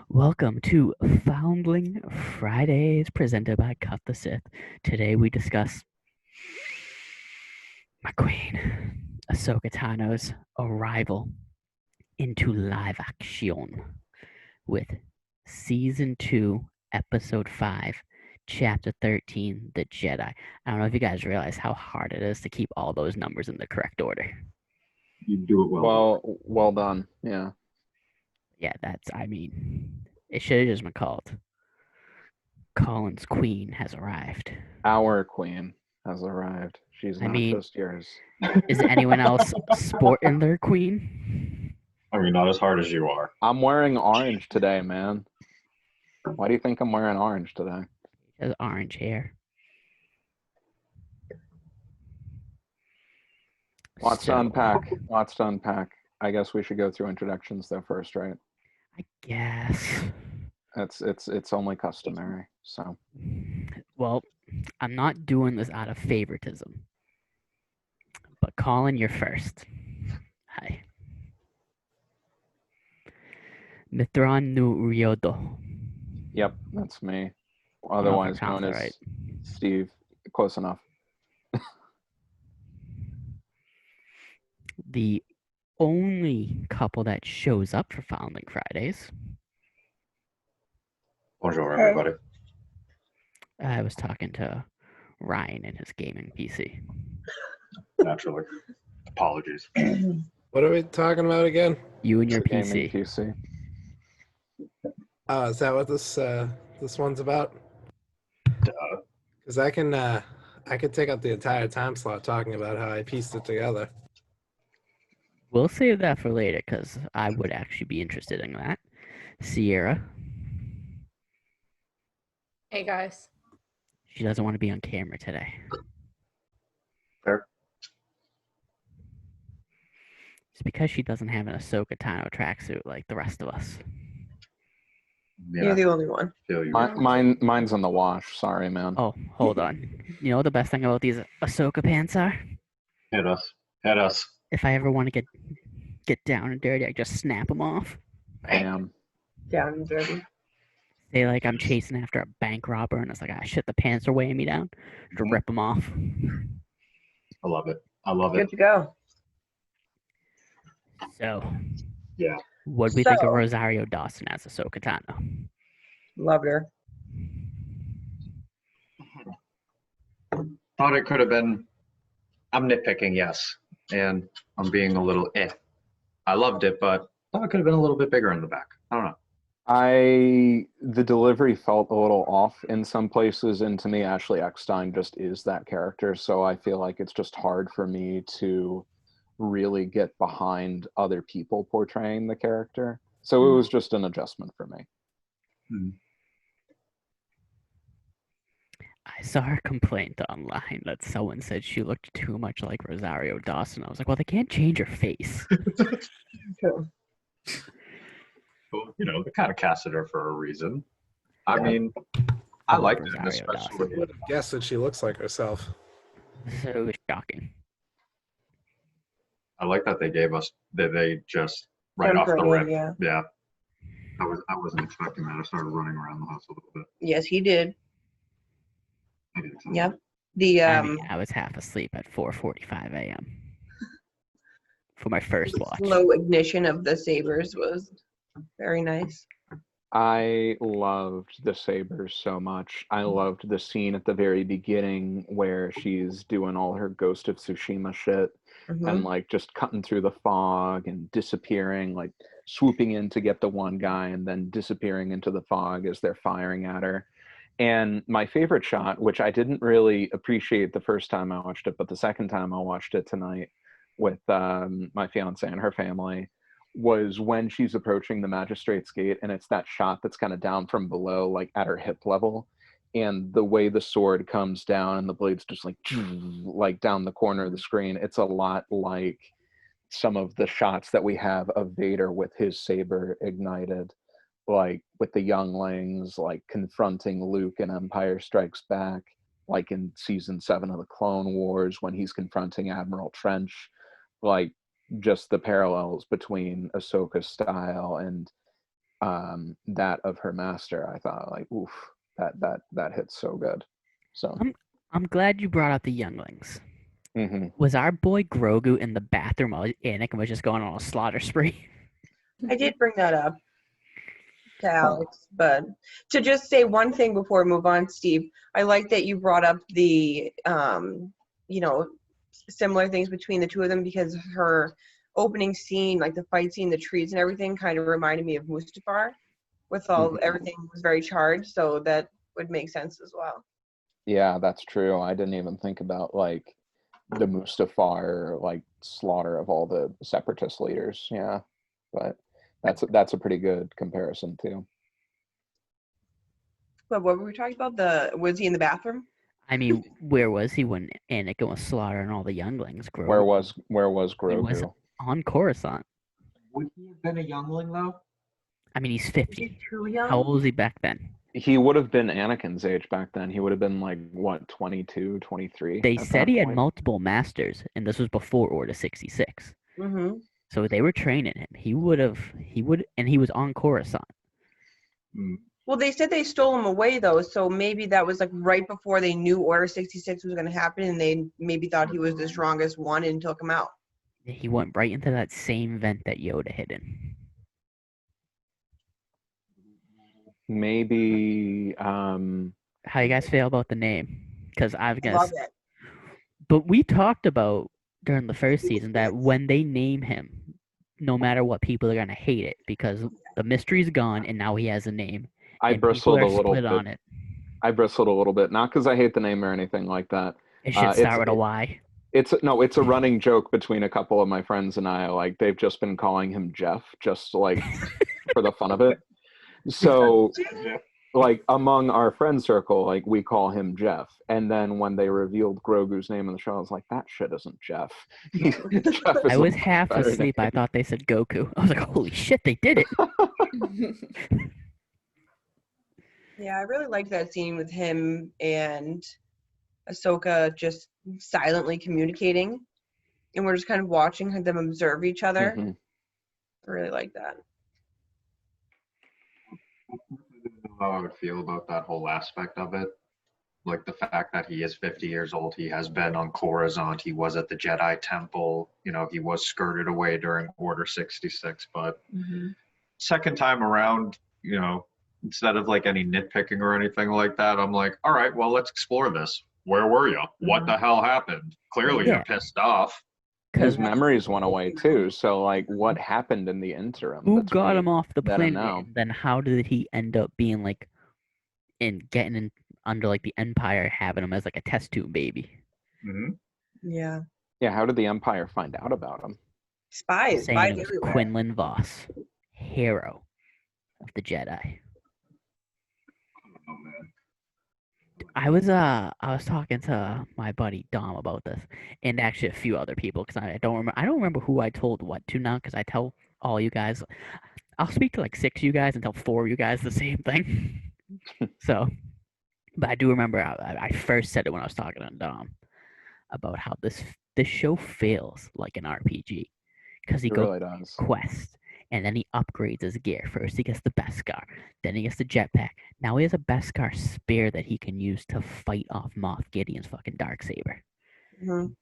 Welcome to Foundling Fridays, presented by Cut the Sith. Today we discuss my queen, Ahsoka Tano's arrival into live action with Season 2, Episode 5, Chapter 13, The Jedi. I don't know if you guys realize how hard it is to keep all those numbers in the correct order. You do it Well done. Yeah. Yeah, it should have just been called Colin's Queen has arrived. Our queen has arrived. She's not just yours. Is anyone else sporting their queen? I mean, not as hard as you are. I'm wearing orange today, man. Why do you think I'm wearing orange today? He has orange hair. Lots to unpack. I guess we should go through introductions though first, right? I guess. It's only customary. So. Well, I'm not doing this out of favoritism. But Colin, you're first. Hi. Mithran nu Ryodo. Yep, that's me. Otherwise known as right. Steve. Close enough. The only couple that shows up for Foundling Fridays. Bonjour, everybody. I was talking to Ryan in his gaming PC. Naturally. Apologies. What are we talking about again? You and your Gaming PC. PC. Oh, is that what this one's about? Because I could take up the entire time slot talking about how I pieced it together. We'll save that for later because I would actually be interested in that. Sierra. Hey guys. She doesn't want to be on camera today. Fair. It's because she doesn't have an Ahsoka Tano tracksuit like the rest of us. Yeah, You're the only one. feel you. Mine's in the wash. Sorry, man. Oh, hold on. You know what the best thing about these Ahsoka pants are? Hit us. If I ever want to get down and dirty, I just snap them off. Bam. Down and dirty. Say like I'm chasing after a bank robber and it's like, ah, shit, the pants are weighing me down. To rip them off. I love it. I love Good it. to go. So, Yeah. what do we think of Rosario Dawson as Ahsoka Tano? Loved her. Thought it could have been. I'm nitpicking, yes. And I'm being a little I loved it, but thought it could have been a little bit bigger in the back. I don't know. The delivery felt a little off in some places, and to me, Ashley Eckstein just is that character. So I feel like it's just hard for me to really get behind other people portraying the character. So it was just an adjustment for me. I saw her complaint online that someone said she looked too much like Rosario Dawson. I was like, well, they can't change her face. Cool. Well, you know, they kind of casted her for a reason. I mean, I like that, Rosario especially. Dawson. Would have guessed that she looks like herself. So it was shocking. I like that they gave us that they just right off the Jumped right rip. in, Yeah. I wasn't expecting that. I started running around the house a little bit. Yes, he did. I did too. Yep. The I was half asleep at 4:45 a.m. for my first watch. slow ignition of the sabers was very nice. I loved the sabers so much. I loved the scene at the very beginning where she's doing all her Ghost of Tsushima shit and like just cutting through the fog and disappearing, like swooping in to get the one guy and then disappearing into the fog as they're firing at her. And my favorite shot, which I didn't really appreciate the first time I watched it, but the second time I watched it tonight with my fiance and her family, was when she's approaching the magistrate's gate, and it's that shot that's kind of down from below, like at her hip level, and the way the sword comes down and the blade's just like down the corner of the screen. It's a lot like some of the shots that we have of Vader with his saber ignited, like with the younglings, like confronting Luke in Empire Strikes Back, like in season 7 of the Clone Wars when he's confronting Admiral Trench, like just the parallels between Ahsoka's style and that of her master, I thought like, oof, that hits so good. So I'm glad you brought up the younglings. mhm. Was our boy Grogu in the bathroom while Anakin was just going on a slaughter spree? I did bring that up to Alex, but to just say one thing before we move on, Steve, I like that you brought up the, you know, similar things between the two of them, because her opening scene, like the fight scene, the trees and everything, kind of reminded me of Mustafar, with all everything was very charged, so that would make sense as well. Yeah, that's true. I didn't even think about like the Mustafar like slaughter of all the separatist leaders. Yeah, but that's a pretty good comparison too. But what were we talking about? Was he in the bathroom? I mean, where was he when Anakin was slaughtering all the younglings? Grogu. Where was He was Grogu? on Coruscant. Would he have been a youngling though? I mean, he's Is 50. he too young? How old was he back then? He would have been Anakin's age back then. He would have been like what, 22, 23 They at said that he had point. multiple masters, and this was before Order 66. Mm-hmm. So they were training him. He would, and he was on Coruscant. Well, they said they stole him away, though, so maybe that was like right before they knew Order 66 was going to happen, and they maybe thought he was the strongest one and took him out. He went right into that same vent that Yoda hid in. Maybe How you guys feel about the name? Because I love it. But we talked about during the first season that when they name him, no matter what, people are gonna hate it because the mystery's gone and now he has a name. I And people bristled are a little split bit. on it. I bristled a little bit, not because I hate the name or anything like that. It should start with a Y. It's a running joke between a couple of my friends and I. Like they've just been calling him Jeff, just like for the fun of it. So, like among our friend circle, like we call him Jeff. And then when they revealed Grogu's name in the show, I was like, that shit isn't Jeff. Jeff is I a was much half better asleep. name. I thought they said Goku. I was like, holy shit, they did it. Yeah, I really liked that scene with him and Ahsoka just silently communicating, and we're just kind of watching them observe each other. Mhm. I really like that. I don't know how I would feel about that whole aspect of it. Like the fact that he is 50 years old, he has been on Coruscant, he was at the Jedi Temple, he was skirted away during Order 66, but second time around, instead of like any nitpicking or anything like that, I'm like, all right, well, let's explore this. Where were you? What the hell happened? Clearly Yeah. you're pissed off. His memories went away too. So like, what happened in the interim? Who got him off the that I planet? know. And then how did he end up being like getting in under like the Empire, having him as like a test tube baby? Yeah. Yeah, how did the Empire find out about him? Spies. Saying Spies it was everywhere. Quinlan Voss, hero of the Jedi. Oh, man. I was talking to my buddy Dom about this, and actually a few other people, because I don't remember who I told what to now, because I tell all you guys, I'll speak to like 6 of you guys and tell 4 of you guys the same thing. So, but I do remember I first said it when I was talking to Dom about how this show feels like an RPG, because he It goes really does. quest, and then he upgrades his gear. First he gets the Beskar, then he gets the jetpack. Now he has a Beskar spear that he can use to fight off Moff Gideon's fucking Darksaber.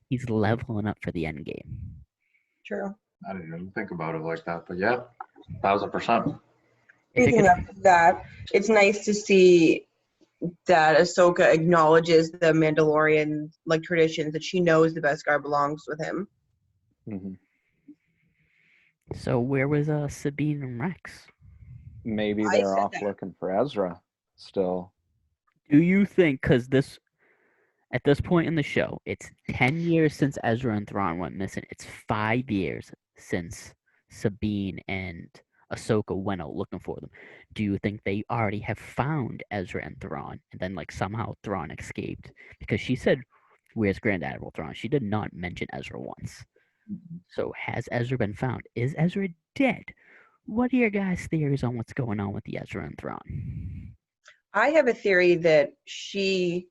He's leveling up for the end game. True. I didn't even think about it like that, but yeah, 1000%. Speaking of that, it's nice to see that Ahsoka acknowledges the Mandalorian like traditions, that she knows the Beskar belongs with him. So where was Sabine and Rex? Maybe I they're said off that. looking for Ezra still. Do you think, because at this point in the show, it's 10 years since Ezra and Thrawn went missing. It's 5 years since Sabine and Ahsoka went out looking for them. Do you think they already have found Ezra and Thrawn, and then like somehow Thrawn escaped? Because she said, "Where's Grand Admiral Thrawn?" She did not mention Ezra once. So has Ezra been found? Is Ezra dead? What are your guys' theories on what's going on with the Ezra and Thrawn? I have a theory that she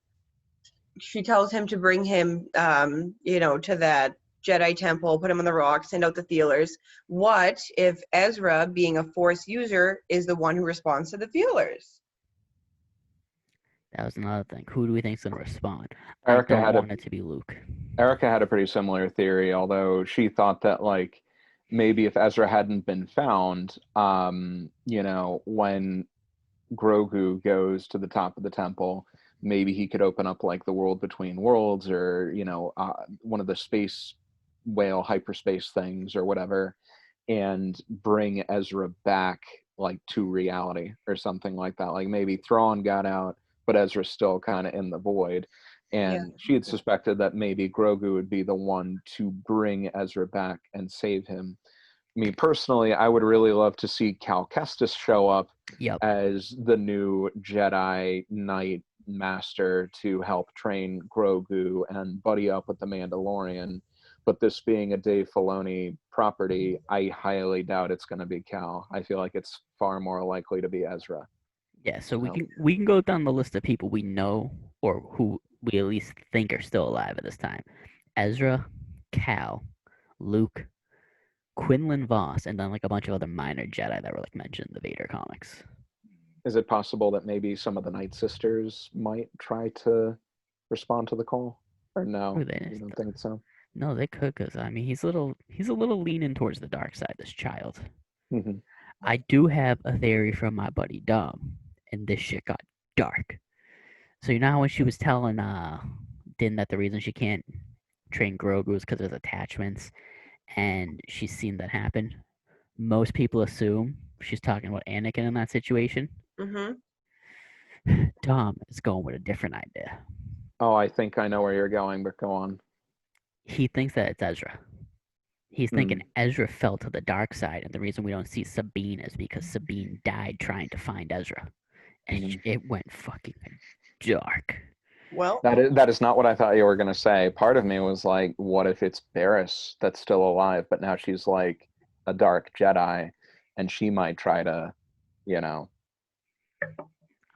tells him to bring him, to that Jedi temple, put him on the rock, send out the feelers. What if Ezra, being a Force user, is the one who responds to the feelers? That was another thing. Who do we think is going to respond? Erica I don't had want it to be Luke. Erica had a pretty similar theory, although she thought that like maybe if Ezra hadn't been found, you know, when Grogu goes to the top of the temple, maybe he could open up like the world between worlds, or you know, one of the space whale hyperspace things or whatever, and bring Ezra back like to reality or something like that. Like maybe Thrawn got out, but Ezra's still kind of in the void. And she had suspected that maybe Grogu would be the one to bring Ezra back and save him. Me personally, I would really love to see Cal Kestis show up as the new Jedi Knight Master to help train Grogu and buddy up with the Mandalorian. But this being a Dave Filoni property, I highly doubt it's going to be Cal. I feel like it's far more likely to be Ezra. Yeah, so we can go down the list of people we know or who we at least think are still alive at this time. Ezra, Cal, Luke, Quinlan Voss, and then like a bunch of other minor Jedi that were like mentioned in the Vader comics. Is it possible that maybe some of the Night Sisters might try to respond to the call? Or no, you don't think so? No, they could, because I mean he's a little leaning towards the dark side, this child. Mm-hmm. I do have a theory from my buddy Dom, and this shit got dark. So you know how when she was telling Din that the reason she can't train Grogu is because of his attachments, and she's seen that happen. Most people assume she's talking about Anakin in that situation. Mm-hmm. Dom is going with a different idea. Oh, I think I know where you're going, but go on. He thinks that it's Ezra. He's thinking Ezra fell to the dark side, and the reason we don't see Sabine is because Sabine died trying to find Ezra. And it went fucking dark. Well, that is not what I thought you were going to say. Part of me was like, what if it's Barriss that's still alive, but now she's like a dark Jedi, and she might try to, you know.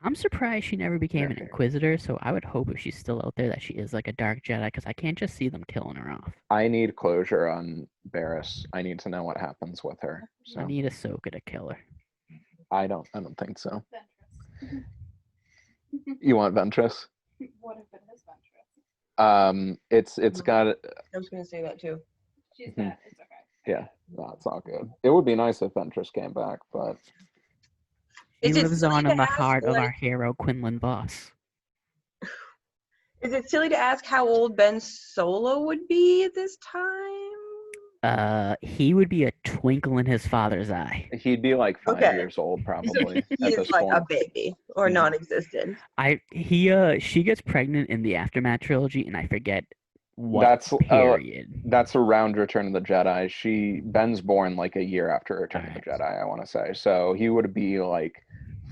I'm surprised she never became an Inquisitor, so I would hope if she's still out there that she is like a dark Jedi, because I can't just see them killing her off. I need closure on Barriss. I need to know what happens with her. So. I need Ahsoka to kill her. I don't think so. You want Ventress? What if it is Ventress? It's got. I was going to say that too. She's dead. It's okay. Yeah, no, it's all good. It would be nice if Ventress came back, but He lives on in the heart of our hero, Quinlan Voss. Is it silly to ask how old Ben Solo would be at this time? He would be a twinkle in his father's eye. He'd be like 5 years old, probably. He is like a baby or non-existent. She gets pregnant in the Aftermath trilogy, and I forget what period. That's around Return of the Jedi. Ben's born like a year after Return of the Jedi, I want to say. So he would be like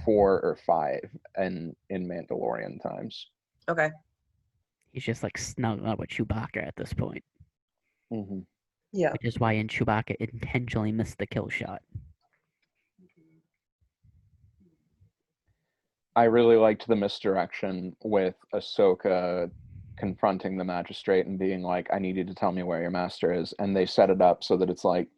4 or 5 in Mandalorian times. Okay. He's just like snuggling up with Chewbacca at this point. Mm-hmm. Yeah. Which is why Chewbacca intentionally missed the kill shot. I really liked the misdirection with Ahsoka confronting the magistrate and being like, I need you to tell me where your master is. And they set it up so that it's like,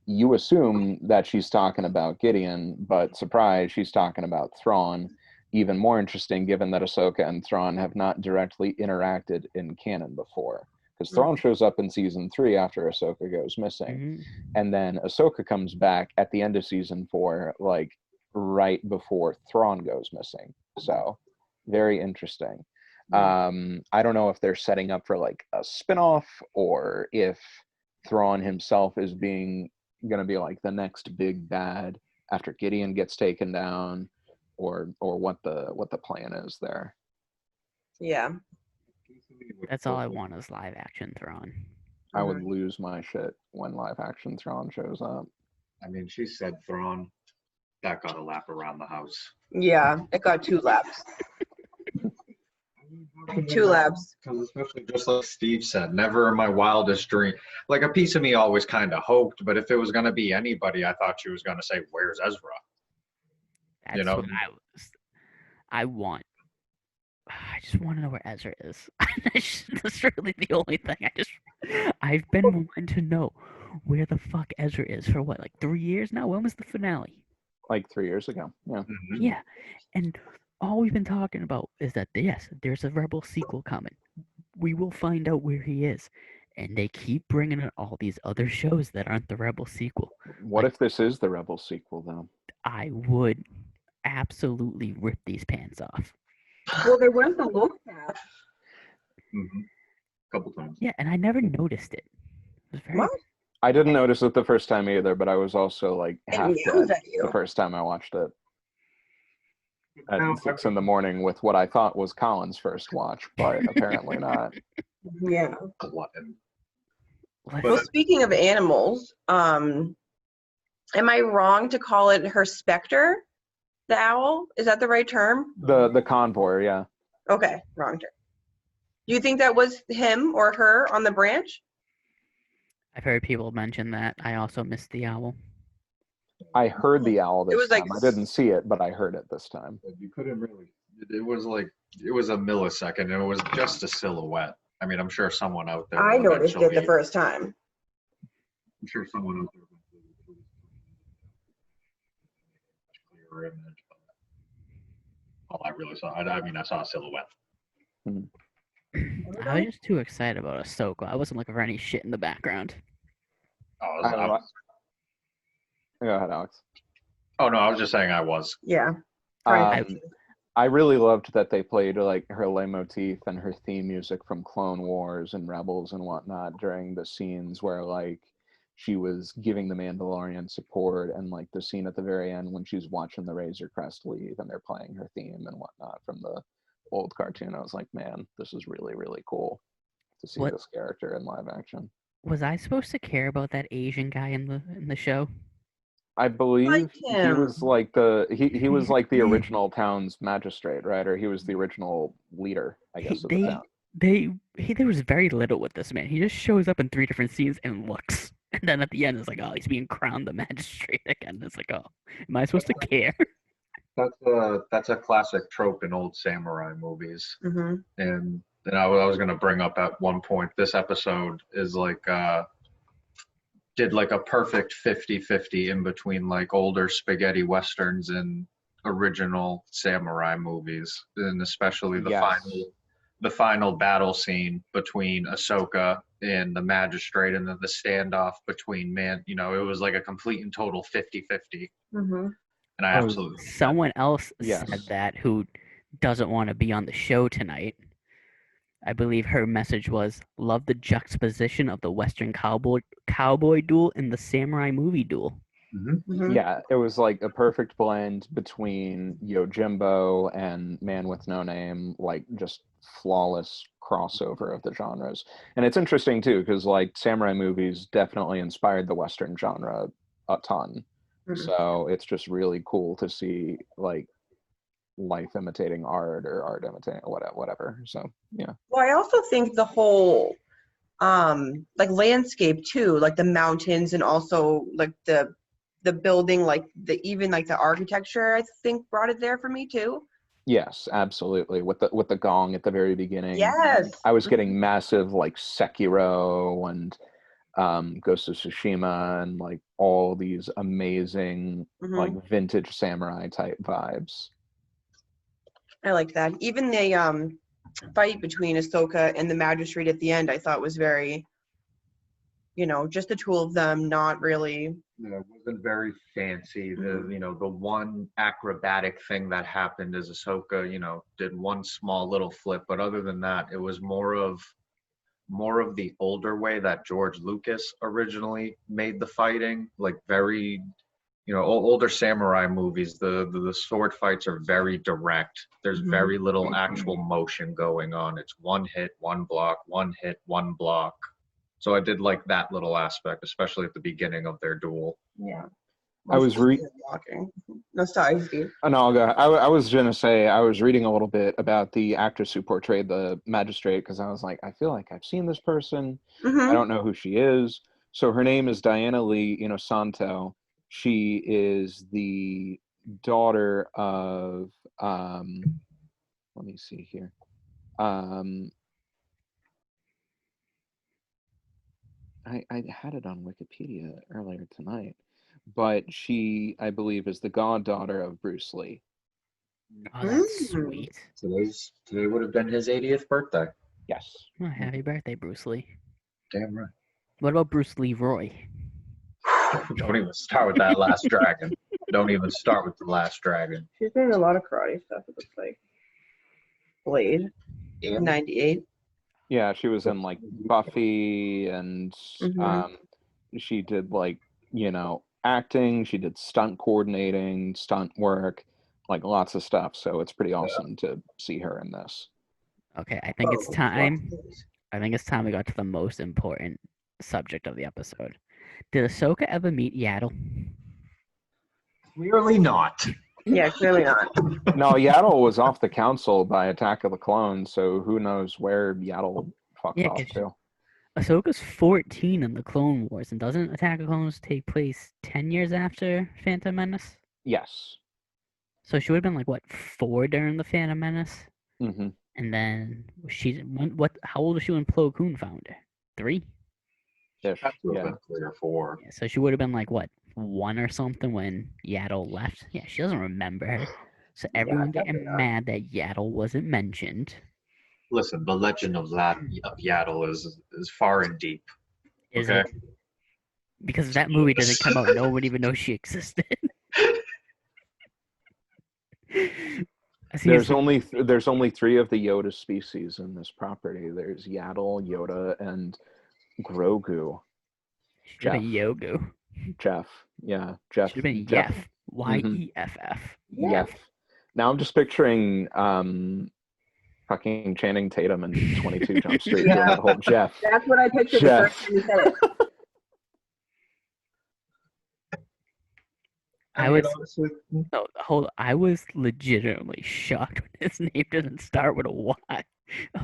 you assume that she's talking about Gideon, but surprise, she's talking about Thrawn. Even more interesting, given that Ahsoka and Thrawn have not directly interacted in canon before. Because Thrawn shows up in season 3 after Ahsoka goes missing. And then Ahsoka comes back at the end of season 4, like right before Thrawn goes missing. So very interesting. I don't know if they're setting up for like a spinoff, or if Thrawn himself is going to be like the next big bad after Gideon gets taken down, or what the plan is there. Yeah. That's all I want is live action Thrawn. I would lose my shit when live action Thrawn shows up. I mean, she said Thrawn. That got a lap around the house. Yeah, it got 2 laps. 2 laps. Because especially just like Steve said, never in my wildest dream. Like a piece of me always kind of hoped, but if it was going to be anybody, I thought she was going to say, "Where's Ezra?" That's what I want. I just want to know where Ezra is. That's really the only thing. I've been wanting to know where the fuck Ezra is for what, like 3 years now? When was the finale? Like 3 years ago. Yeah. Mhm. Yeah, and all we've been talking about is that yes, there's a Rebel sequel coming. We will find out where he is, and they keep bringing in all these other shows that aren't the Rebel sequel. What Like, if this is the Rebel sequel, though? I would absolutely rip these pants off. Well, there was the look back. Couple times. Yeah, and I never noticed it. It was very What? I didn't notice it the first time either, but I was also like half And yells dead at you. the first time I watched it at Now, 6 in the morning with what I thought was Colin's first watch, but apparently not. Yeah. glutton. Let's- Well, speaking of animals, am I wrong to call it her specter, the owl? Is that the right term? The convoy, yeah. Okay, wrong term. Do you think that was him or her on the branch? I've heard people mention that. I also missed the owl. I heard the owl this was like- time. I didn't see it, but I heard it this time. You couldn't really. It was like it was a millisecond. And it was just a silhouette. I mean, I'm sure someone out there. I will noticed it the eventually- first time. I'm sure someone out there. Will clearer image. All I really saw. I mean, I saw a silhouette. I was just too excited about Ahsoka. I wasn't looking for any shit in the background. Oh, Go ahead, Alex. oh no, I was just saying I was. Yeah. I really loved that they played like her leitmotif and her theme music from Clone Wars and Rebels and whatnot during the scenes where like she was giving the Mandalorian support, and like the scene at the very end when she's watching the Razor Crest leave and they're playing her theme and whatnot from the old cartoon. I was like, man, this is really, really cool to see this character in live action. Was I supposed to care about that Asian guy in the show? I believe he him. was like he was like the original town's magistrate, right? Or he was the original leader, I guess, of the town. There was very little with this man. He just shows up in 3 different scenes and looks. And then at the end, it's like, oh, he's being crowned the magistrate again. It's like, oh, am I supposed to care? That's a classic trope in old samurai movies. Mm-hmm. And then I was going to bring up at one point, this episode is like did like a perfect 50-50 in between like older spaghetti westerns and original samurai movies, and especially the final battle scene between Ahsoka and the magistrate, and then the standoff between it was like a complete and total 50-50. Mm-hmm. And I absolutely Someone else Yes. said that who doesn't want to be on the show tonight. I believe her message was, love the juxtaposition of the Western cowboy duel and the samurai movie duel. Mm-hmm. Yeah, it was like a perfect blend between Yojimbo and Man with No Name, like just flawless crossover of the genres. And it's interesting too, because like samurai movies definitely inspired the Western genre a ton. Mhm. So it's just really cool to see like life imitating art or art imitating whatever. So yeah. Well, I also think the whole like landscape too, like the mountains and also like the building, like even the architecture, I think brought it there for me too. Yes, absolutely. With the gong at the very beginning. Yes. I was getting massive like Sekiro and Ghost of Tsushima and like all these amazing Mhm. like vintage samurai type vibes. I like that. Even the fight between Ahsoka and the magistrate at the end, I thought was very, just the two of them, not really. It wasn't very fancy. The one acrobatic thing that happened is Ahsoka, did one small little flip, but other than that, it was more of the older way that George Lucas originally made the fighting, like very, older samurai movies. The sword fights are very direct. There's Mhm. very little actual motion going on. It's one hit, one block, one hit, one block. So I did like that little aspect, especially at the beginning of their duel. Yeah. I was walking. No, sorry, Steve. Oh, no, I'll go. I was gonna say I was reading a little bit about the actress who portrayed the magistrate because I was like, I feel like I've seen this person. Mm-hmm. I don't know who she is. So her name is Diana Lee Inosanto. She is the daughter of let me see here. Um, I had it on Wikipedia earlier tonight, but she, I believe, is the goddaughter of Bruce Lee. Oh, that's Mm. sweet. Today would have been his 80th birthday. Yes. Oh, happy birthday, Bruce Lee. Damn right. What about Bruce Leroy? Don't even start with that Last Dragon. Don't even start with the Last Dragon. She's doing a lot of karate stuff, it looks like. Blade, Yeah. 98. Yeah, she was in like Buffy, and Mhm. she did like, acting. She did stunt coordinating, stunt work, like lots of stuff. So it's pretty awesome to see her in this. Okay, I think it's Oh, time. wow. I think it's time we got to the most important subject of the episode. Did Ahsoka ever meet Yaddle? Clearly not. Yeah, clearly not. No, Yaddle was off the council by Attack of the Clones, so who knows where Yaddle fucked Yeah, off 'cause to. Ahsoka's 14 in the Clone Wars, and doesn't Attack of the Clones take place 10 years after Phantom Menace? Yes. So she would have been like, what, 4 during the Phantom Menace? Mm-hmm. And then how old was she when Plo Koon found her? 3? Ish. Have to have Yeah. been 3 or 4. Yeah, so she would have been like, what, 1 or something when Yaddle left? Yeah, she doesn't remember her. So everyone getting definitely not. mad that Yaddle wasn't mentioned. Listen, the legend of Yaddle is far and deep. Is Okay. it? Because that movie doesn't come out, no one even knows she existed. I see There's only 3 of the Yoda species in this property. There's Yaddle, Yoda, and Grogu. should have been Yogu. Jeff. Yeah, Jeff. Should have been Jeff. Yeff. Y-E-F-F. Yeff. Now I'm just picturing fucking Channing Tatum and 22 Jump Street doing that whole Jeff. That's what I pictured the Jeff. first time you said it. I was legitimately shocked when his name doesn't start with a Y. I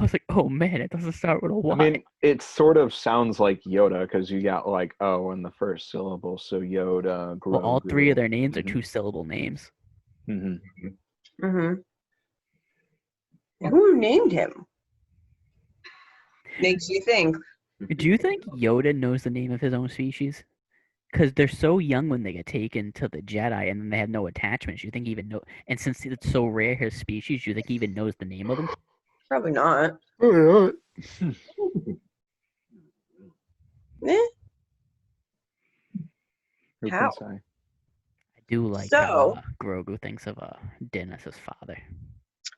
was like, oh man, it doesn't start with a Y. I mean, it sort of sounds like Yoda because you got like O in the first syllable. So Yoda, Grogu. Well, all 3 of their names are Mhm. 2-syllable names. Mm-hmm. Who named him? Makes you think. Do you think Yoda knows the name of his own species? Because they're so young when they get taken to the Jedi, and then they have no attachments. You think he even know? And since it's so rare, his species, you think he even knows the name of them? Probably not. Oh, Eh? Who How? can say? I do like So- how Grogu thinks of Din as his father.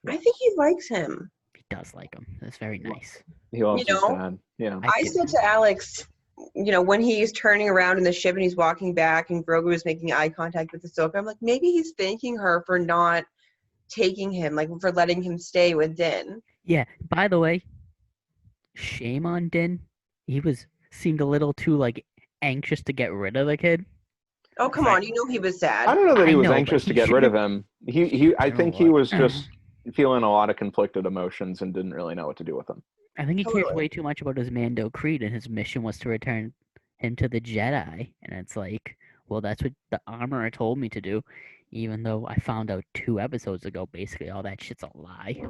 I think he likes him. He does like him. That's very nice. He loves You his know, dad. Yeah. I do. said to Alex, when he's turning around in the ship and he's walking back and Grogu is making eye contact with Ahsoka, I'm like, maybe he's thanking her for not taking him, like for letting him stay with Din. Yeah. By the way, shame on Din. He seemed a little too anxious to get rid of the kid. Oh, come Right. on. You know he was sad. I don't know that I he was know, but anxious to he get rid should've- of him. I know think he what? was just feeling a lot of conflicted emotions and didn't really know what to do with them. I think he cares Totally. way too much about his Mando Creed, and his mission was to return him to the Jedi. And it's like, well, that's what the armorer told me to do, even though I found out 2 episodes ago, basically all that shit's a lie.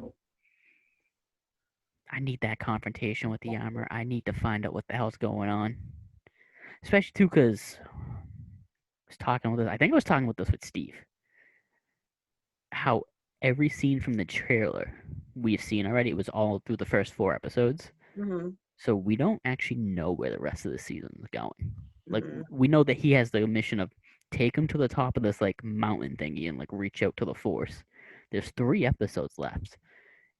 I need that confrontation with the armorer. I need to find out what the hell's going on. Especially too, because I think I was talking about this with Steve. How every scene from the trailer we've seen already, it was all through the first 4 episodes. Mm-hmm. So we don't actually know where the rest of the season is going. Like, Mhm. we know that he has the mission of take him to the top of this mountain thingy and reach out to the Force. There's 3 episodes left,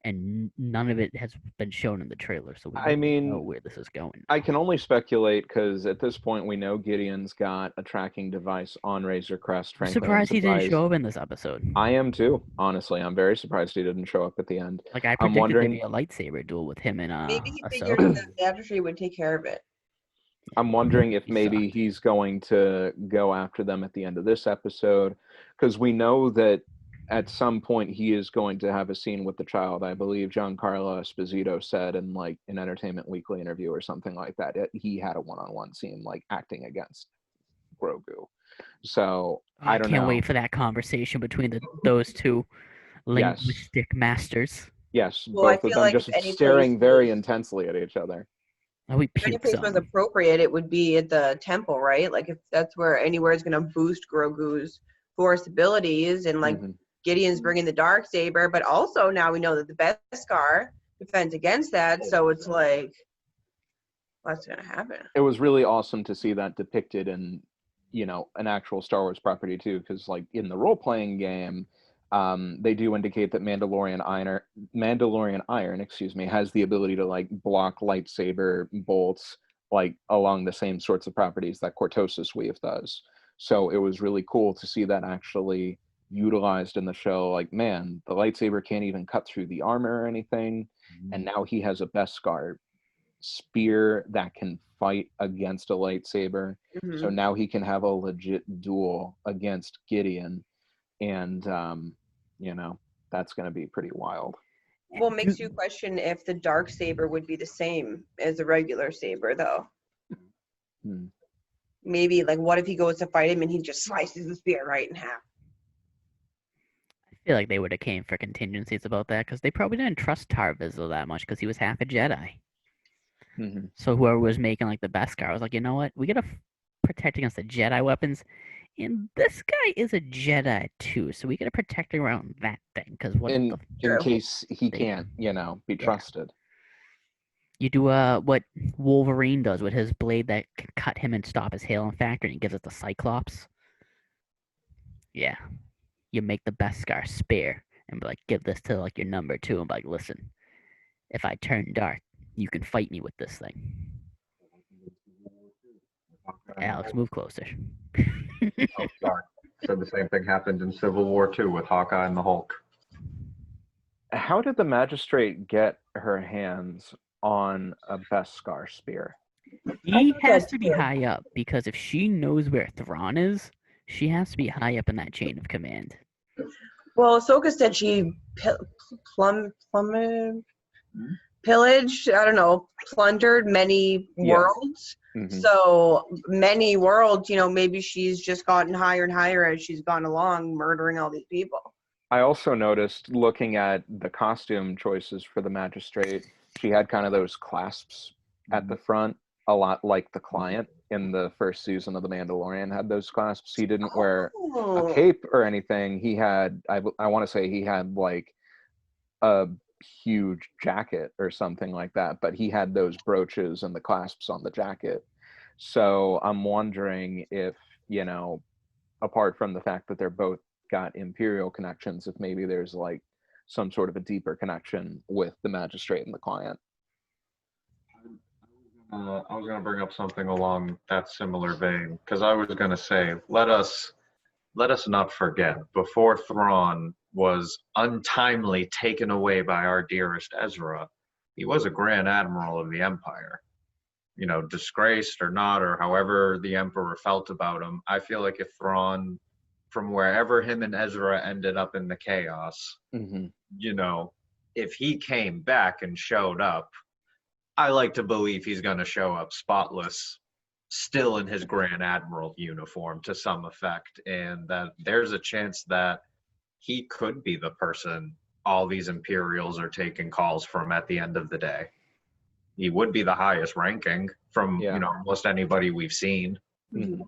and none of it has been shown in the trailer. So we I don't mean, know where this is going. I can only speculate because at this point we know Gideon's got a tracking device on Razor Crest. I'm Franklin surprised he didn't advised- show up in this episode. I am too, honestly. I'm very surprised he didn't show up at the end. I I'm predicted wondering- there'd be a lightsaber duel with him and Maybe he Ahsoka. figured that the Aftertree would take care of it. I'm wondering if He maybe sucked. he's going to go after them at the end of this episode, because we know that at some point he is going to have a scene with the child. I believe Giancarlo Esposito said in an Entertainment Weekly interview or something like that, he had a one-on-one scene acting against Grogu. So I don't can't know. wait for that conversation between those 2 linguistic masters. Yes, Well, I both of feel them like just if any staring place very was- intensely at each other. Oh, we If any pukes place on was them. appropriate, it would be at the temple, right? Like if that's where anywhere is going to boost Grogu's Force abilities, and like Mhm. Gideon's bringing the dark saber, but also now we know that the Beskar defends against that, so it's like, what's going to happen? It was really awesome to see that depicted in, an actual Star Wars property too, because like in the role-playing game, they do indicate that Mandalorian Iron, has the ability to like block lightsaber bolts like along the same sorts of properties that Cortosis Weave does. So it was really cool to see that actually utilized in the show. Like, man, the lightsaber can't even cut through the armor or anything, and now he has a Beskar spear that can fight against a lightsaber. Mhm. So now he can have a legit duel against Gideon, and that's going to be pretty wild. Well, it makes you question if the dark saber would be the same as the regular saber, though. Hmm. Maybe, like, what if he goes to fight him and he just slices the spear right in half? I feel like they would have came for contingencies about that because they probably didn't trust Tarvizsla that much because he was half a Jedi. Mhm. So whoever was making like the Beskar was like, you know what? We gotta protect against the Jedi weapons, and this guy is a Jedi too, so we gotta protect around that thing. Because what if In True. case he They- can't, be Yeah. trusted. you do what Wolverine does with his blade that can cut him and stop his Halo Factor, and he gives it to Cyclops. Yeah, you make the Beskar spare and be like, give this to like your number two, and be like, listen, if I turn dark, you can fight me with this thing. Alex, move closer. Oh, sorry. Said the same thing happened in Civil War II with Hawkeye and the Hulk. How did the magistrate get her hands on a Beskar spear? He thought has that to be too. high up because if she knows where Thrawn is, she has to be high up in that chain of command. Well, Ahsoka said she pillaged, I don't know, plundered many Yeah. worlds. Mhm. So many worlds, maybe she's just gotten higher and higher as she's gone along, murdering all these people. I also noticed looking at the costume choices for the magistrate, she had kind of those clasps at the front, a lot like the client in the first season of The Mandalorian had those clasps. He didn't wear a Oh, cape or anything. He had, I want to say he had like a huge jacket or something like that, but he had those brooches and the clasps on the jacket. So I'm wondering if, apart from the fact that they're both got Imperial connections, if maybe there's like some sort of a deeper connection with the magistrate and the client. I was going to bring up something along that similar vein because I was going to say, let us not forget, before Thrawn was untimely taken away by our dearest Ezra, he was a Grand Admiral of the Empire. Disgraced or not, or however the Emperor felt about him, I feel like if Thrawn, from wherever him and Ezra ended up in the chaos, Mm-hmm. if he came back and showed up, I like to believe he's going to show up spotless, still in his Grand Admiral uniform to some effect, and that there's a chance that he could be the person all these Imperials are taking calls from at the end of the day. He would be the highest ranking from almost anybody we've seen. Mm-hmm.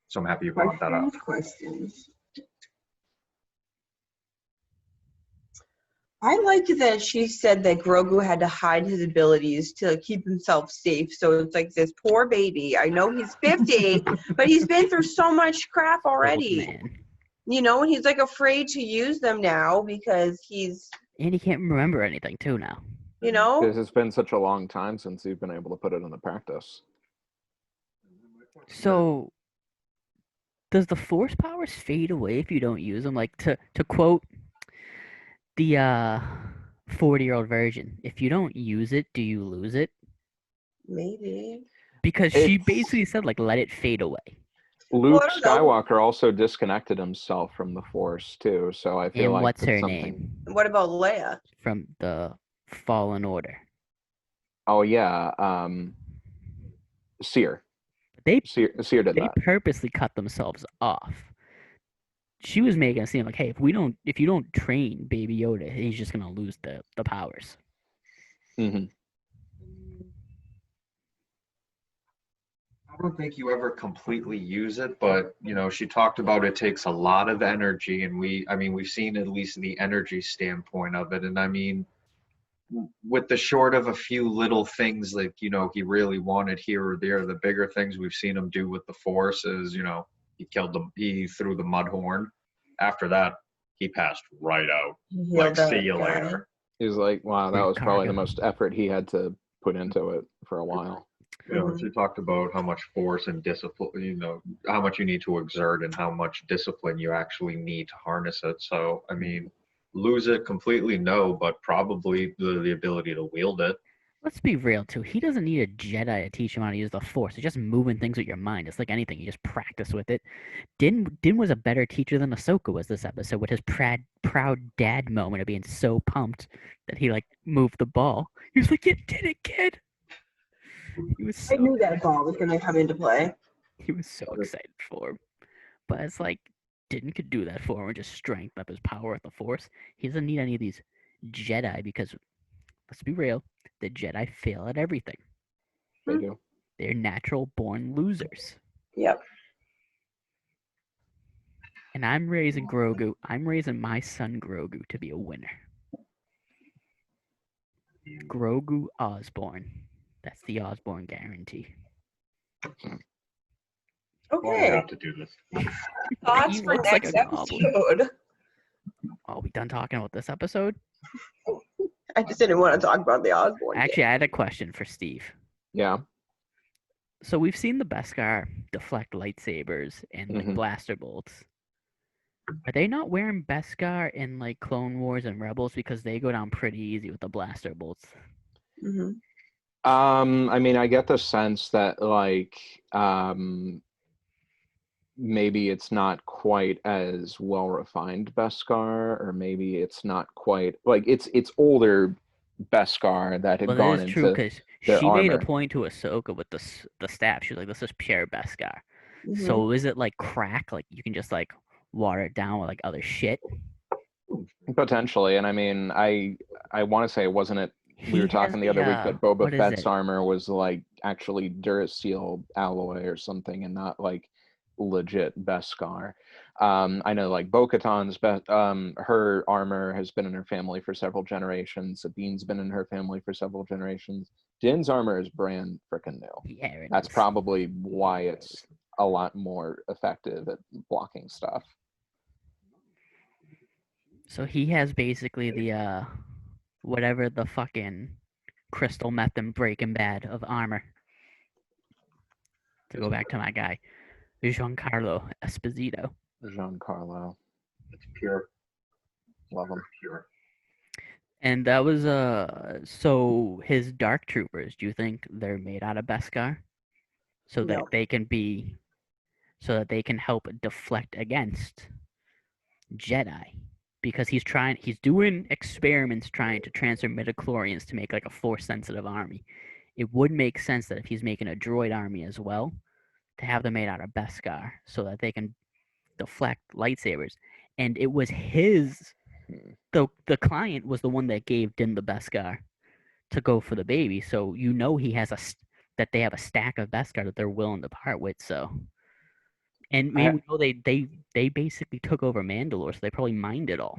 So I'm happy you brought that up. Questions. I liked that she said that Grogu had to hide his abilities to keep himself safe. So it's like this poor baby. I know he's 50, but he's been through so much crap already. Man. And he's like afraid to use them now because he's, And he can't remember anything too now. Because it's been such a long time since you've been able to put it into practice. So, does the Force powers fade away if you don't use them? Like, to quote the 40-year-old version, if you don't use it, do you lose it? maybe. Because she basically said, like, let it fade away. Luke Well, I don't know. Skywalker also disconnected himself from the Force too, so I feel And like what's that's her something. name? What about Leia? From the Fallen Order. Oh yeah, Seer They did that. purposely cut themselves off. she was making it seem like, hey, if you don't train Baby Yoda, he's just gonna lose the powers. Mm-hmm. I don't think you ever completely use it, but she talked about it takes a lot of energy, and we've seen at least the energy standpoint of it, and I mean, with the short of a few little things like he really wanted here or there, the bigger things we've seen him do with the Force is he threw the mud horn. After that, he passed right out. He Like, healed that see you guy. later. He was like, wow, that Great was probably the cargo. most effort he had to put into it for a while. She talked about how much force and discipline, how much you need to exert and how much discipline you actually need to harness it. So, I mean, lose it completely, no, but probably the ability to wield it. Let's be real too. He doesn't need a Jedi to teach him how to use the Force. It's just moving things with your mind. It's like anything. You just practice with it. Din was a better teacher than Ahsoka was this episode with his proud dad moment of being so pumped that he like moved the ball. He was like, "You did it, kid!" He was so I knew that ball was going to come into play. he was so excited for him. But it's like Din could do that for him and just strength up his power with the Force. He doesn't need any of these Jedi because let's be real, the Jedi fail at everything. They do. They're natural born losers. Yep. And I'm raising Grogu. I'm raising my son Grogu to be a winner. Grogu Osborne. That's the Osborne guarantee. Well, we Okay. have to do this. Thoughts He for looks like next a goblin. episode? Are we done talking about this episode? I just didn't want to talk about the Osborne. Actually, I had a question for Steve. Yeah. So we've seen the Beskar deflect lightsabers and like Mhm. blaster bolts. Are they not wearing Beskar in like Clone Wars and Rebels because they go down pretty easy with the blaster bolts? Mm-hmm. I mean, I get the sense that like maybe it's not quite as well refined Beskar, or maybe it's not quite like it's older Beskar that had Well, that gone is true into because their she made a armor. point to Ahsoka with the staff. She was like, "This is pure Beskar." Mm-hmm. So is it like crack? Like you can just like water it down with like other shit? Potentially, and I mean, I want to say, wasn't it? We were talking the other week that Boba what is Fett's it? armor was like actually Durasteel alloy or something, and not like legit Beskar. I know like Bo-Katan's her armor has been in her family for several generations. Sabine's been in her family for several generations. Din's armor is brand freaking new. Yeah, it That's is. probably why it's a lot more effective at blocking stuff. So he has basically the whatever the fucking crystal meth and Breaking Bad of armor. To go back to my guy, Giancarlo Esposito. Giancarlo, It's pure. love him. Pure. And that was so his dark troopers, do you think they're made out of Beskar? So that No. they can help deflect against Jedi. Because he's doing experiments trying to transfer midichlorians to make like a force sensitive army. It would make sense that if he's making a droid army as well, to have them made out of Beskar so that they can deflect lightsabers. And it was the client was the one that gave Din the Beskar to go for the baby. So he has that they have a stack of Beskar that they're willing to part with. So, and we know they basically took over Mandalore, so they probably mined it all.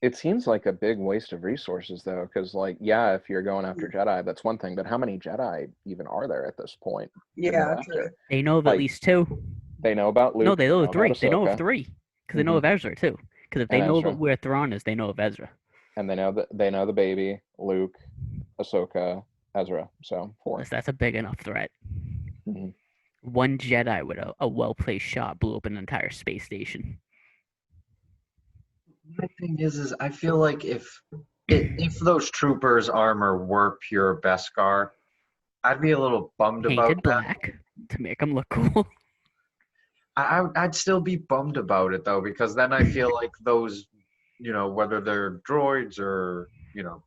It seems like a big waste of resources, though, because, like, yeah, if you're going after Jedi, that's one thing, but how many Jedi even are there at this point? to go Yeah, after? true. They know of at Like, least two. They know about Luke. No, they know of about three. They know of Ahsoka, three because they know of Ezra too. Because if they And know Ezra. where Thrawn is, they know of Ezra. and they know the baby, Luke, Ahsoka, Ezra. So 4. That's a big enough threat. Mhm. One Jedi with a well-placed shot blew up an entire space station. My thing is I feel like if those troopers' armor were pure Beskar, I'd be a little bummed about Painted that. black to make them look cool. I'd still be bummed about it though, because then I feel like those, whether they're droids or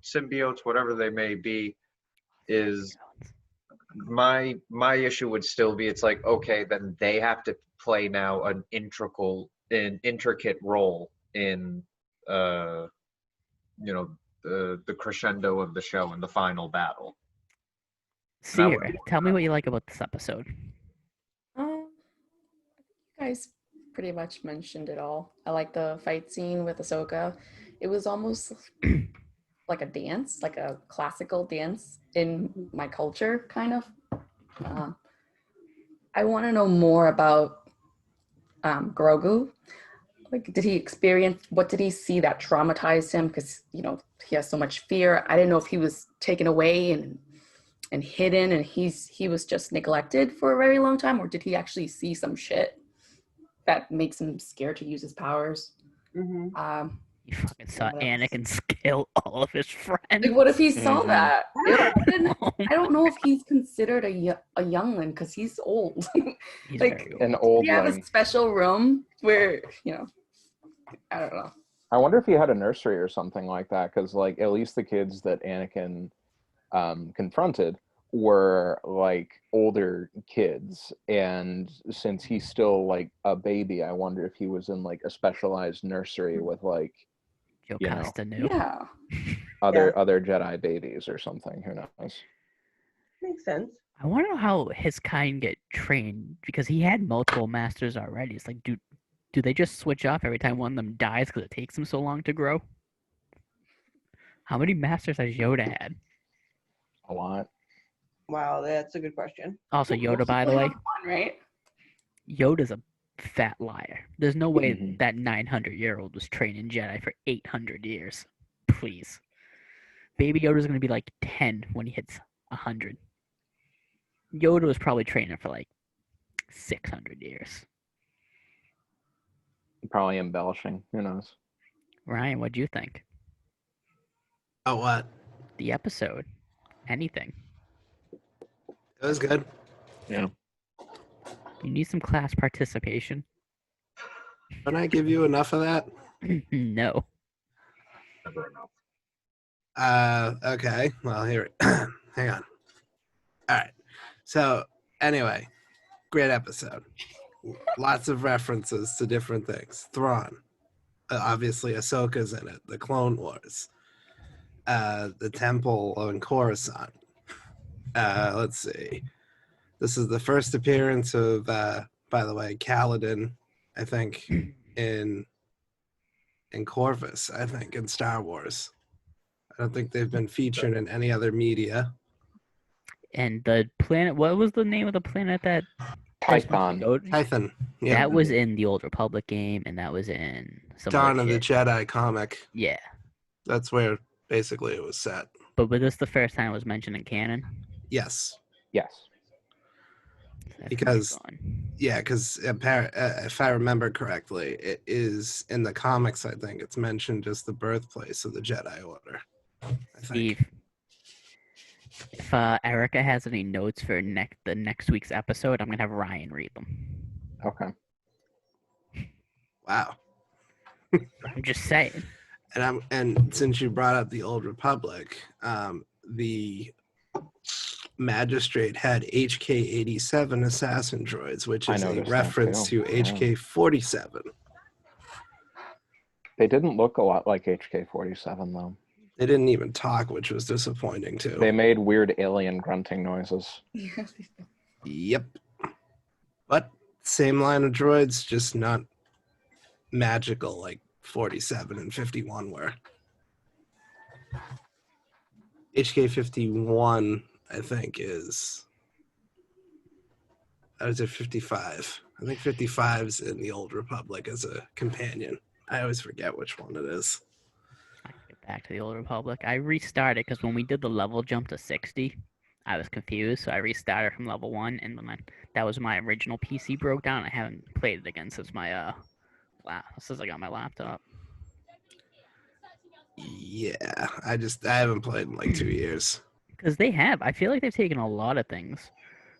symbiotes, whatever they may be, is my issue would still be it's like, okay, then they have to play now an integral an intricate role in you know, the crescendo of the show and the final battle. Sierra, tell me what you like about this episode. You guys pretty much mentioned it all. I like the fight scene with Ahsoka. It was almost like a dance, like a classical dance in my culture, kind of. I want to know more about Grogu. Like, did he experience, what did he see that traumatized him? Because, you know, he has so much fear. I didn't know if he was taken away and hidden and he was just neglected for a very long time, or did he actually see some shit that makes him scared to use his powers? You fucking saw Anakin kill all of his friends. Like, what if he saw that? I don't know if he's considered a youngling because he's old. He's like very An old. old you have a special room where, you know, I don't know. I wonder if he had a nursery or something like that, because like at least the kids that Anakin confronted were like older kids, and since he's still like a baby, I wonder if he was in like a specialized nursery with like, you know, Jocasta knew. Yeah. other Jedi babies or something. Who knows? Makes sense. I want to know how his kind get trained, because he had multiple masters already. It's like, do they just switch off every time one of them dies because it takes them so long to grow? How many masters has Yoda had? A lot. Wow, that's a good question. Also, Yoda, by the way, One, right? Yoda's a fat liar. There's no way Mhm. that 900-year-old was training Jedi for 800 years. Please. Baby Yoda's going to be like 10 when he hits 100. Yoda was probably training for like 600 years. Probably embellishing. Who knows? Ryan, what'd you think? Oh, what? The episode? Anything? It was good. Yeah. You need some class participation? Don't I give you enough of that? No. Never enough. Okay. Well, here. Hang on. All right. So, anyway, great episode. Lots of references to different things. Thrawn. Obviously, Ahsoka's in it. The Clone Wars. The Temple on Coruscant. Let's see. This is the first appearance of, by the way, Kaladin, I think, in Corvus, I think, in Star Wars. I don't think they've been featured in any other media. And the planet, what was the name of the planet that Tython. Tython. Yeah. That was in the Old Republic game, and that was in some Dawn other of the shit. Jedi comic. Yeah. That's where basically it was set. But was this the first time it was mentioned in canon? Yes. Yes. That's Because- pretty fun. Yeah, because if I remember correctly, it is in the comics, I think, it's mentioned as the birthplace of the Jedi Order. I think. Steve, if Erica has any notes for the next week's episode, I'm gonna have Ryan read them. Okay. Wow. I'm just saying. And since you brought up the Old Republic, the Magistrate had HK-87 assassin droids, which I is a noticed that reference too. to HK-47. They didn't look a lot like HK-47 though. They didn't even talk, which was disappointing too. They made weird alien grunting noises. Yep. But same line of droids, just not magical like 47 and 51 were. HK-51, I think, is... Or is it 55? I think 55's in the Old Republic as a companion. I always forget which one it is. I can get back to the Old Republic. I restarted because when we did the level jump to 60, I was confused, so I restarted from level 1, and then that was my original PC broke down. I haven't played it again since my since I got my laptop. Yeah, I haven't played in like 2 years. Because I feel like they've taken a lot of things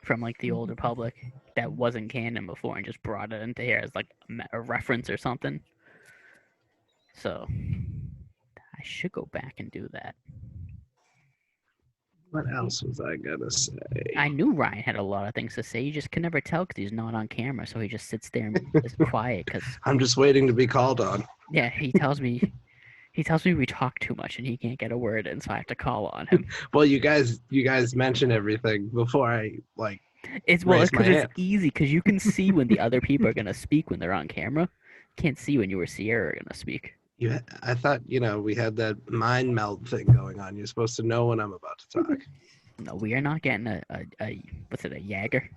from like the Old Republic that wasn't canon before and just brought it into here as like a reference or something. So I should go back and do that. What else was I gonna say? I knew Ryan had a lot of things to say. You just can never tell because he's not on camera, so he just sits there and is quiet. Because I'm just waiting to be called on. yeah, he tells me we talk too much and he can't get a word in, so I have to call on him. Well, you guys mention everything before I It's raise my because hand. it's easy because you can see when the other people are gonna speak when they're on camera. Can't see when you or Sierra are gonna speak. I thought we had that mind meld thing going on. You're supposed to know when I'm about to talk. No, we are not getting a what's it, a Jaeger?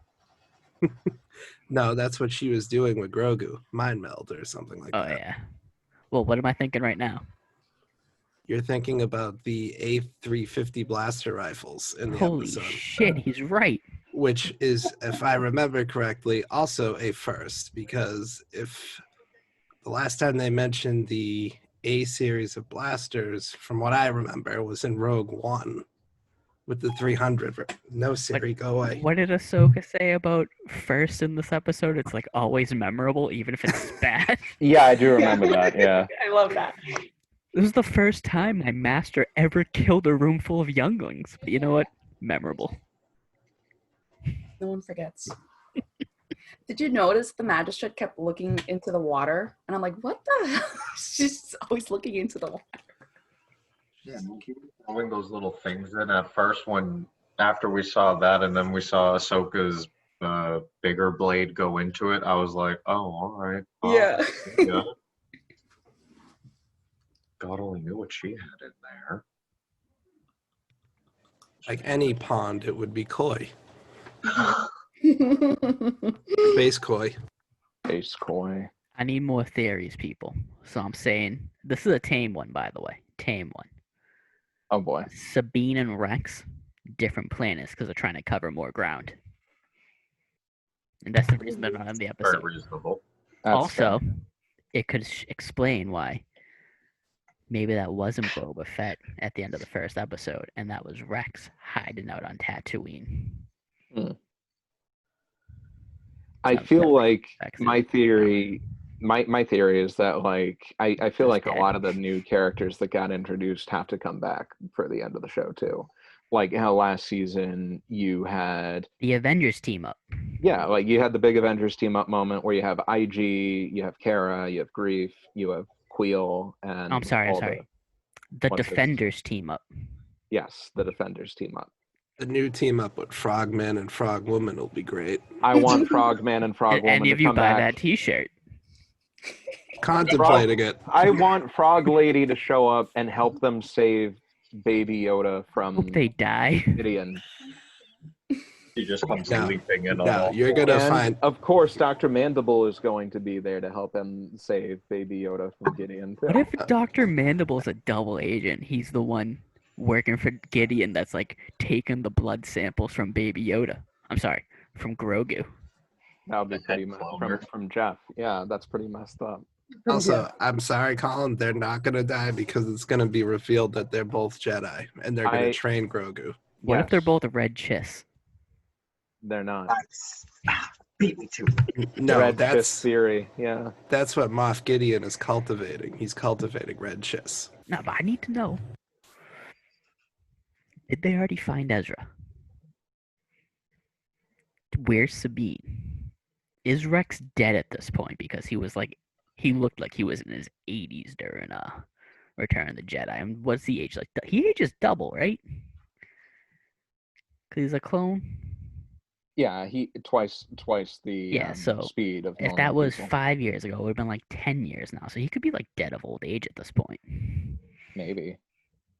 No, that's what she was doing with Grogu, mind meld or something like Oh that. yeah. Well, what am I thinking right now? You're thinking about the A350 blaster rifles in the Holy episode, shit, he's right. which is, if I remember correctly, also a first, because if the last time they mentioned the A series of blasters, from what I remember, was in Rogue One with the 300. No, Siri, go away. What did Ahsoka say about first in this episode? It's like always memorable, even if it's bad. Yeah, I do remember that. Yeah. I love that. This is the first time my master ever killed a room full of younglings. But you know what? Memorable. No one forgets. Did you notice the magistrate kept looking into the water? And I'm like, what the hell? She's always looking into the water. Yeah, keep throwing those little things in at first after we saw that and then we saw Ahsoka's bigger blade go into it. I was like, oh, all right. Yeah. Yeah. God only knew what she had in there. Like any pond, it would be koi. Space koi. Space koi. I need more theories, people. So I'm saying this is a tame one, by the way. Tame one. Oh boy. Sabine and Rex, different planets because they're trying to cover more ground. And that's the reason they're not in the Very episode. reasonable. That's Also, fair. it could explain why maybe that wasn't Boba Fett at the end of the first episode, and that was Rex hiding out on Tatooine. I Sounds feel perfect. like Excellent. my theory is that I feel He's like dead. a lot of the new characters that got introduced have to come back for the end of the show too. Like how last season you had The Avengers team up. like you had the big Avengers team up moment where you have IG, you have Kara, you have Grief, you have Queel, and I'm sorry. The what's this? Defenders team up. Yes, the Defenders team up. The new team up with Frogman and Frogwoman will be great. I want Frogman and Did Frogwoman any to of you come buy back. that T-shirt? Contemplating it. I want Frog Lady to show up and help them save Baby Yoda from Hope they die. Gideon. He just comes No, leaping in on No, all you're fours. gonna And find. of course, Dr. Mandible is going to be there to help him save Baby Yoda from Gideon. What if Dr. Mandible's a double agent? He's the one working for Gideon that's like taking the blood samples from Baby Yoda. I'm sorry, from Grogu. That would be Head pretty cloner. from Jeff. Yeah, that's pretty messed up. Also, I'm sorry, Colin. They're not gonna die because it's gonna be revealed that they're both Jedi and they're gonna train Grogu. What if they're Yes, both red chiss? They're not. Beat me to it. No, Red Chiss that's theory. Yeah. that's what Moff Gideon is cultivating. He's cultivating red chiss. No, but I need to know. Did they already find Ezra? Where's Sabine? Is Rex dead at this point? Because he looked like he was in his 80s during Return of the Jedi. And what's the age like? He ages double, right? Because he's a clone. Yeah, he twice the Yeah, so speed of if normal that was people. 5 years ago, it would have been like 10 years now. So he could be like dead of old age at this point. Maybe.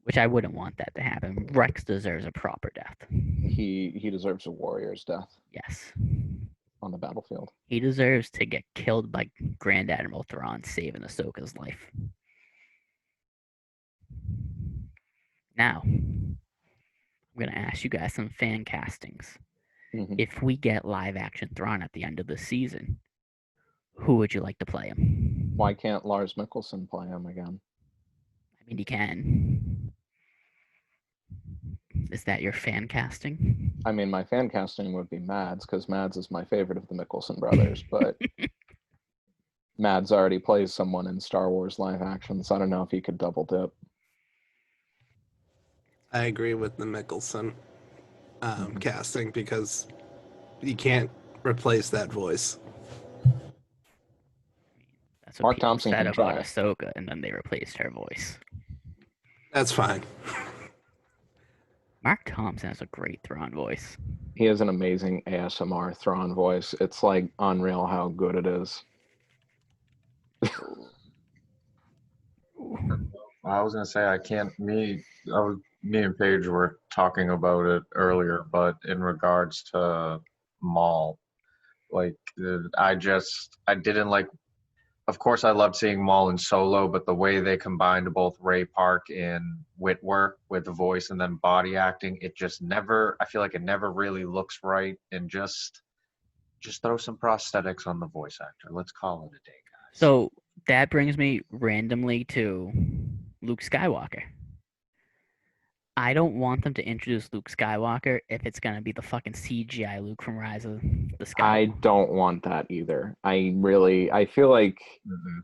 Which I wouldn't want that to happen. Rex deserves a proper death. He deserves a warrior's death Yes. on the battlefield. He deserves to get killed by Grand Admiral Thrawn, saving Ahsoka's life. Now, I'm going to ask you guys some fan castings. Mhm. If we get live action Thrawn at the end of the season, who would you like to play him? Why can't Lars Mikkelsen play him again? I mean, he can. Is that your fan casting? I mean, my fan casting would be Mads, because Mads is my favorite of the Mikkelsen brothers, but Mads already plays someone in Star Wars live action, so I don't know if he could double dip. I agree with the Mickelson casting because you can't replace that voice. That's what Mark people Thompson said can about try. Ahsoka, and then they replaced her voice. That's fine. Mark Thompson has a great Thrawn voice. He has an amazing ASMR Thrawn voice. It's like unreal how good it is. I was gonna say I can't. Me and Paige were talking about it earlier, but in regards to Maul, like I didn't like. Of course, I loved seeing Maul in Solo, but the way they combined both Ray Park and Whitwer with the voice and then body acting, it just never. I feel like it never really looks right, and just throw some prosthetics on the voice actor. Let's call it a day, guys. So that brings me randomly to Luke Skywalker. I don't want them to introduce Luke Skywalker if it's gonna be the fucking CGI Luke from Rise of the Skywalker. I don't want that either. I feel like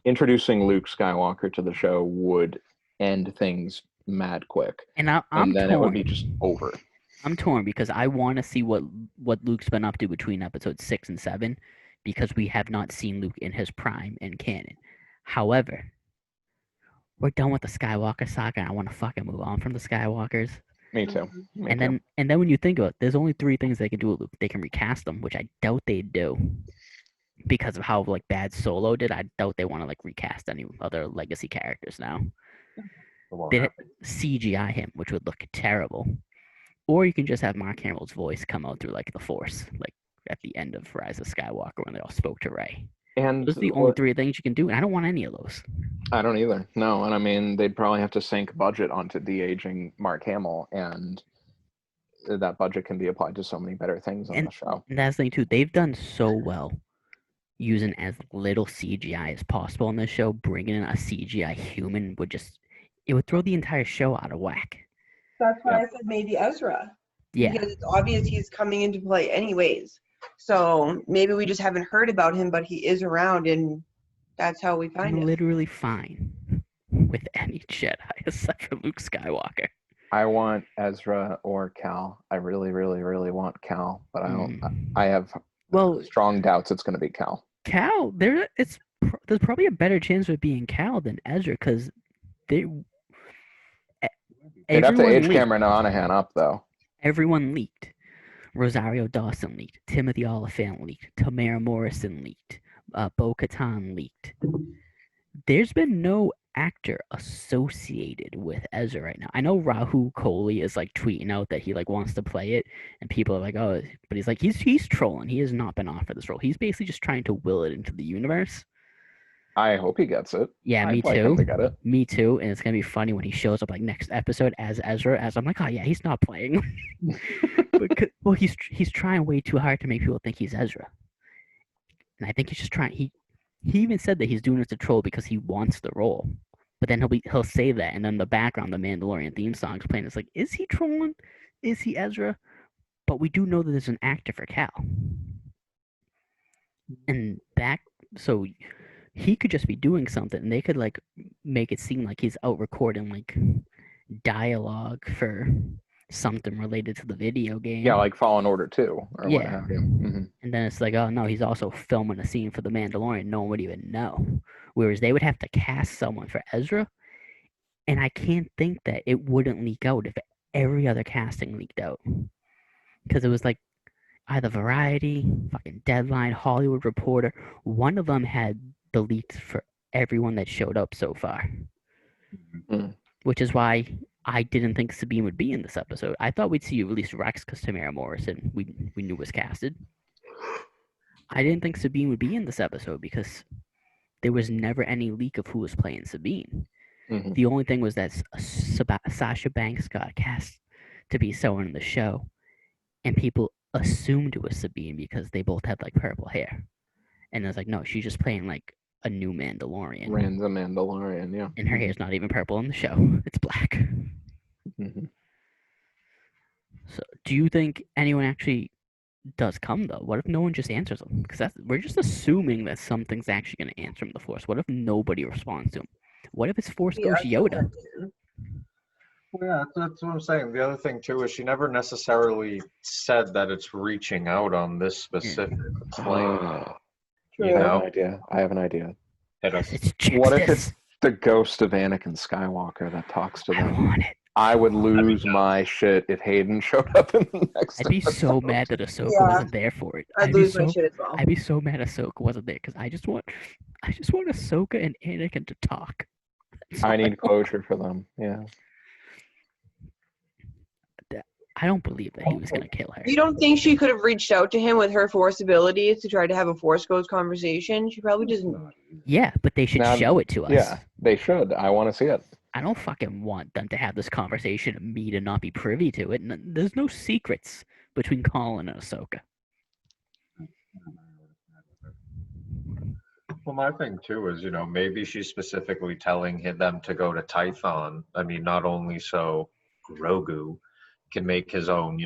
introducing Luke Skywalker to the show would end things mad quick. And I'm and then torn. It would be just over. I'm torn because I want to see what Luke's been up to between episodes 6 and 7 because we have not seen Luke in his prime in canon. However, we're done with the Skywalker saga and I want to fucking move on from the Skywalkers. Me too. And then when you think about it, there's only 3 things they can do with Luke. They can recast him, which I doubt they do. Because of how like bad Solo did, I doubt they want to like recast any other legacy characters now. They CGI him, which would look terrible. Or you can just have Mark Hamill's voice come out through like the Force, like at the end of Rise of Skywalker when they all spoke to Rey. And those are the only 3 things you can do, and I don't want any of those. I don't either. No, and I mean they'd probably have to sink budget onto de-aging Mark Hamill, and that budget can be applied to so many better things on the show. And that's the thing too. They've done so well using as little CGI as possible in this show. Bringing in a CGI human would throw the entire show out of whack. That's why I said maybe Ezra. Yeah. Because it's obvious he's coming into play anyways. So maybe we just haven't heard about him, but he is around, and that's how we find him. Literally fine with any Jedi except for Luke Skywalker. I want Ezra or Cal. I really, really, really want Cal, but I don't. I have strong doubts it's going to be Cal. Cal, there's probably a better chance of it being Cal than Ezra because they'd have to age Cameron Monaghan up though. Everyone leaked. Rosario Dawson leaked. Timothy Oliphant leaked. Tamara Morrison leaked. Bo-Katan leaked. There's been no actor associated with Ezra right now. I know Rahul Kohli is like tweeting out that he like wants to play it, and people are like, oh, but he's like he's trolling. He has not been offered this role. He's basically just trying to will it into the universe. I hope he gets it. Yeah, I'd me like too. him to get it. Me too. And it's gonna be funny when he shows up like next episode as Ezra. As I'm like, oh yeah, he's not playing. Well, he's trying way too hard to make people think he's Ezra. And I think he's just trying. He even said that he's doing it to troll because he wants the role. But then he'll say that, and then the background, the Mandalorian theme song's playing. It's like, is he trolling? Is he Ezra? But we do know that there's an actor for Cal, and so he could just be doing something, and they could like make it seem like he's out recording like dialogue for something related to the video game. Yeah, like Fallen Order 2 or what have you. Mm-hmm. And then it's like, oh no, he's also filming a scene for the Mandalorian. No one would even know. Whereas they would have to cast someone for Ezra, and I can't think that it wouldn't leak out if every other casting leaked out. Because it was like either Variety, fucking Deadline, Hollywood Reporter. One of them had the leaks for everyone that showed up so far. Mm. Which is why I didn't think Sabine would be in this episode. I thought we'd see at least Rex because Tamara Morrison we knew was casted. I didn't think Sabine would be in this episode because there was never any leak of who was playing Sabine. Mm-hmm. The only thing was that Sasha Banks got cast to be someone in the show, and people assumed it was Sabine because they both had like purple hair. And I was like, no, she's just playing like a new Mandalorian. Random Mandalorian, yeah. And her hair's not even purple in the show. It's black. Mm-hmm. So do you think anyone actually does come, though? What if no one just answers them? Because we're just assuming that something's actually going to answer him the Force. What if nobody responds to him? What if his Force Ghost Yoda? Well, yeah, that's what I'm saying. The other thing too is she never necessarily said that it's reaching out on this specific plane. You I have know, an idea. I have an idea. hit us. It's What if Justice. it's the ghost of Anakin Skywalker that talks to I them? want it. I would lose my shit if Hayden showed up in the next I'd be so episode. mad that Ahsoka Yeah. wasn't there for it. I'd lose my shit as well. I'd be so mad Ahsoka wasn't there because I just want Ahsoka and Anakin to talk. That's all I need want. closure for them. Yeah. I don't believe that he was gonna kill her. You don't think she could have reached out to him with her Force abilities to try to have a Force Ghost conversation? She probably doesn't. Yeah, but they should Now- show it to us. Yeah, they should. I want to see it. I don't fucking want them to have this conversation and me to not be privy to it. And there's no secrets between Colin and Ahsoka. Well, my thing too is, maybe she's specifically telling them to go to Tython. I mean, not only so Grogu can make his own,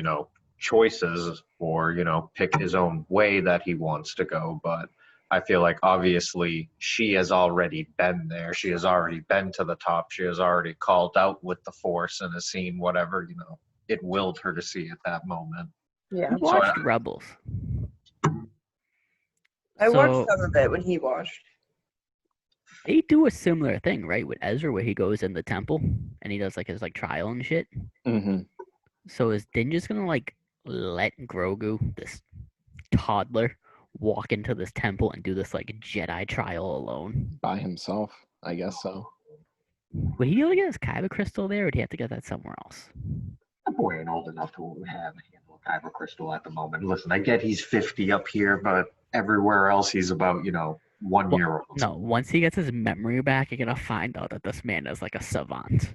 choices or, pick his own way that he wants to go, but I feel like obviously she has already been there. She has already been to the top. She has already called out with the Force and has seen whatever, it willed her to see at that moment. Yeah. We watched Rebels. I watched So- some of it when he watched. They do a similar thing, right, with Ezra, where he goes in the temple and he does his trial and shit. Mm-hmm. So is Din just gonna let Grogu, this toddler, walk into this temple and do this Jedi trial alone? By himself, I guess so. Would he be able to get his Kyber crystal there, or would he have to get that somewhere else? The boy ain't old enough to have a handle Kyber crystal at the moment. Listen, I get he's 50 up here, but everywhere else he's about, 1 year old. No, once he gets his memory back, you're gonna find out that this man is a savant.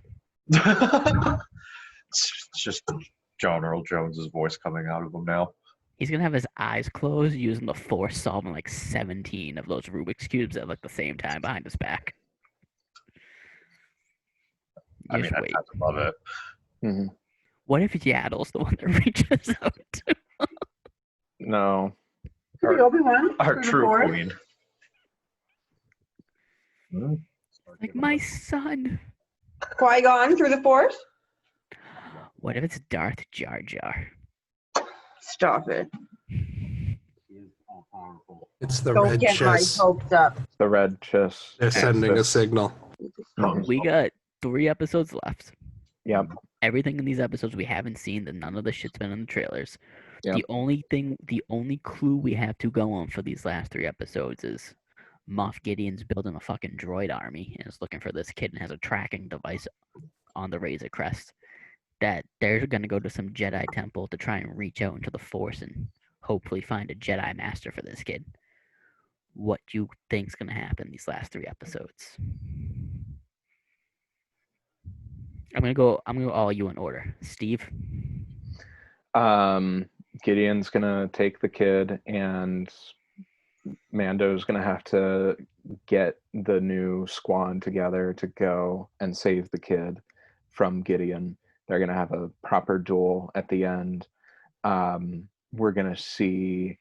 It's just John Earl Jones's voice coming out of him now. He's gonna have his eyes closed using the Force, solving 17 of those Rubik's cubes at the same time behind his back. I mean, Just wait. I'd love it. Mm-hmm. What if Yaddle's the one that reaches out to? No. Obi-Wan? Our through the true Force? queen. My son. Qui-Gon through the Force? What if it's Darth Jar Jar? Stop it. He is all powerful. It's the Don't red get my chest. hopes up. The red chiss. They're sending a Axis. signal. We got 3 episodes left. Yep. Everything in these episodes we haven't seen. None of the shit's been in the trailers. Yep. The only clue we have to go on for these last 3 episodes is Moff Gideon's building a fucking droid army and is looking for this kid and has a tracking device on the Razor Crest. That they're gonna go to some Jedi temple to try and reach out into the Force and hopefully find a Jedi master for this kid. What do you think's gonna happen these last 3 episodes? I'm gonna go all you in order. Steve. Gideon's gonna take the kid, and Mando's gonna have to get the new squad together to go and save the kid from Gideon. They're gonna have a proper duel at the end. We're gonna see.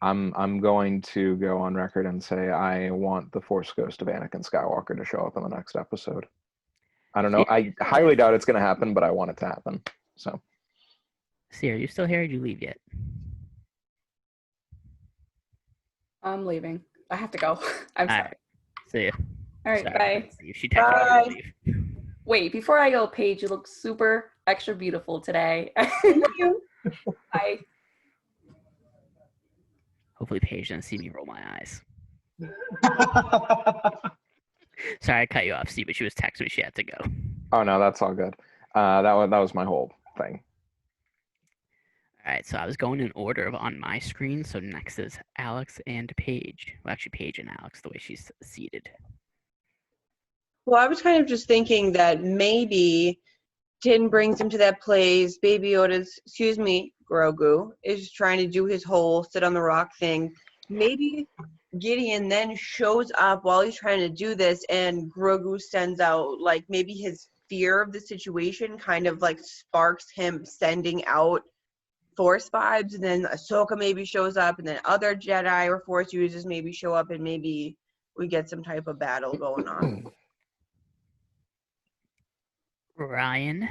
I'm going to go on record and say I want the Force Ghost of Anakin Skywalker to show up in the next episode. I don't know. I highly doubt it's gonna happen, but I want it to happen. So. See, are you still here? Or did you leave yet? I'm leaving. I have to go. I'm All sorry. right. See ya. All right, Sorry, bye. Steve. She texted me Bye. to leave. Wait, before I go, Paige, you look super extra beautiful today. Bye. Hopefully Paige doesn't see me roll my eyes. Sorry, I cut you off, Steve, but she was texting me she had to go. Oh no, that's all good. That was my whole thing. All right, so I was going in order on my screen. So next is Alex and Paige. Well, actually, Paige and Alex, the way she's seated. Well, I was kind of just thinking that maybe Din brings him to that place. Baby Yoda's, Grogu, is trying to do his whole sit on the rock thing. Maybe Gideon then shows up while he's trying to do this, and Grogu sends out, maybe his fear of the situation kind of, sparks him sending out Force vibes, and then Ahsoka maybe shows up, and then other Jedi or Force users maybe show up, and maybe we get some type of battle going on. Ryan.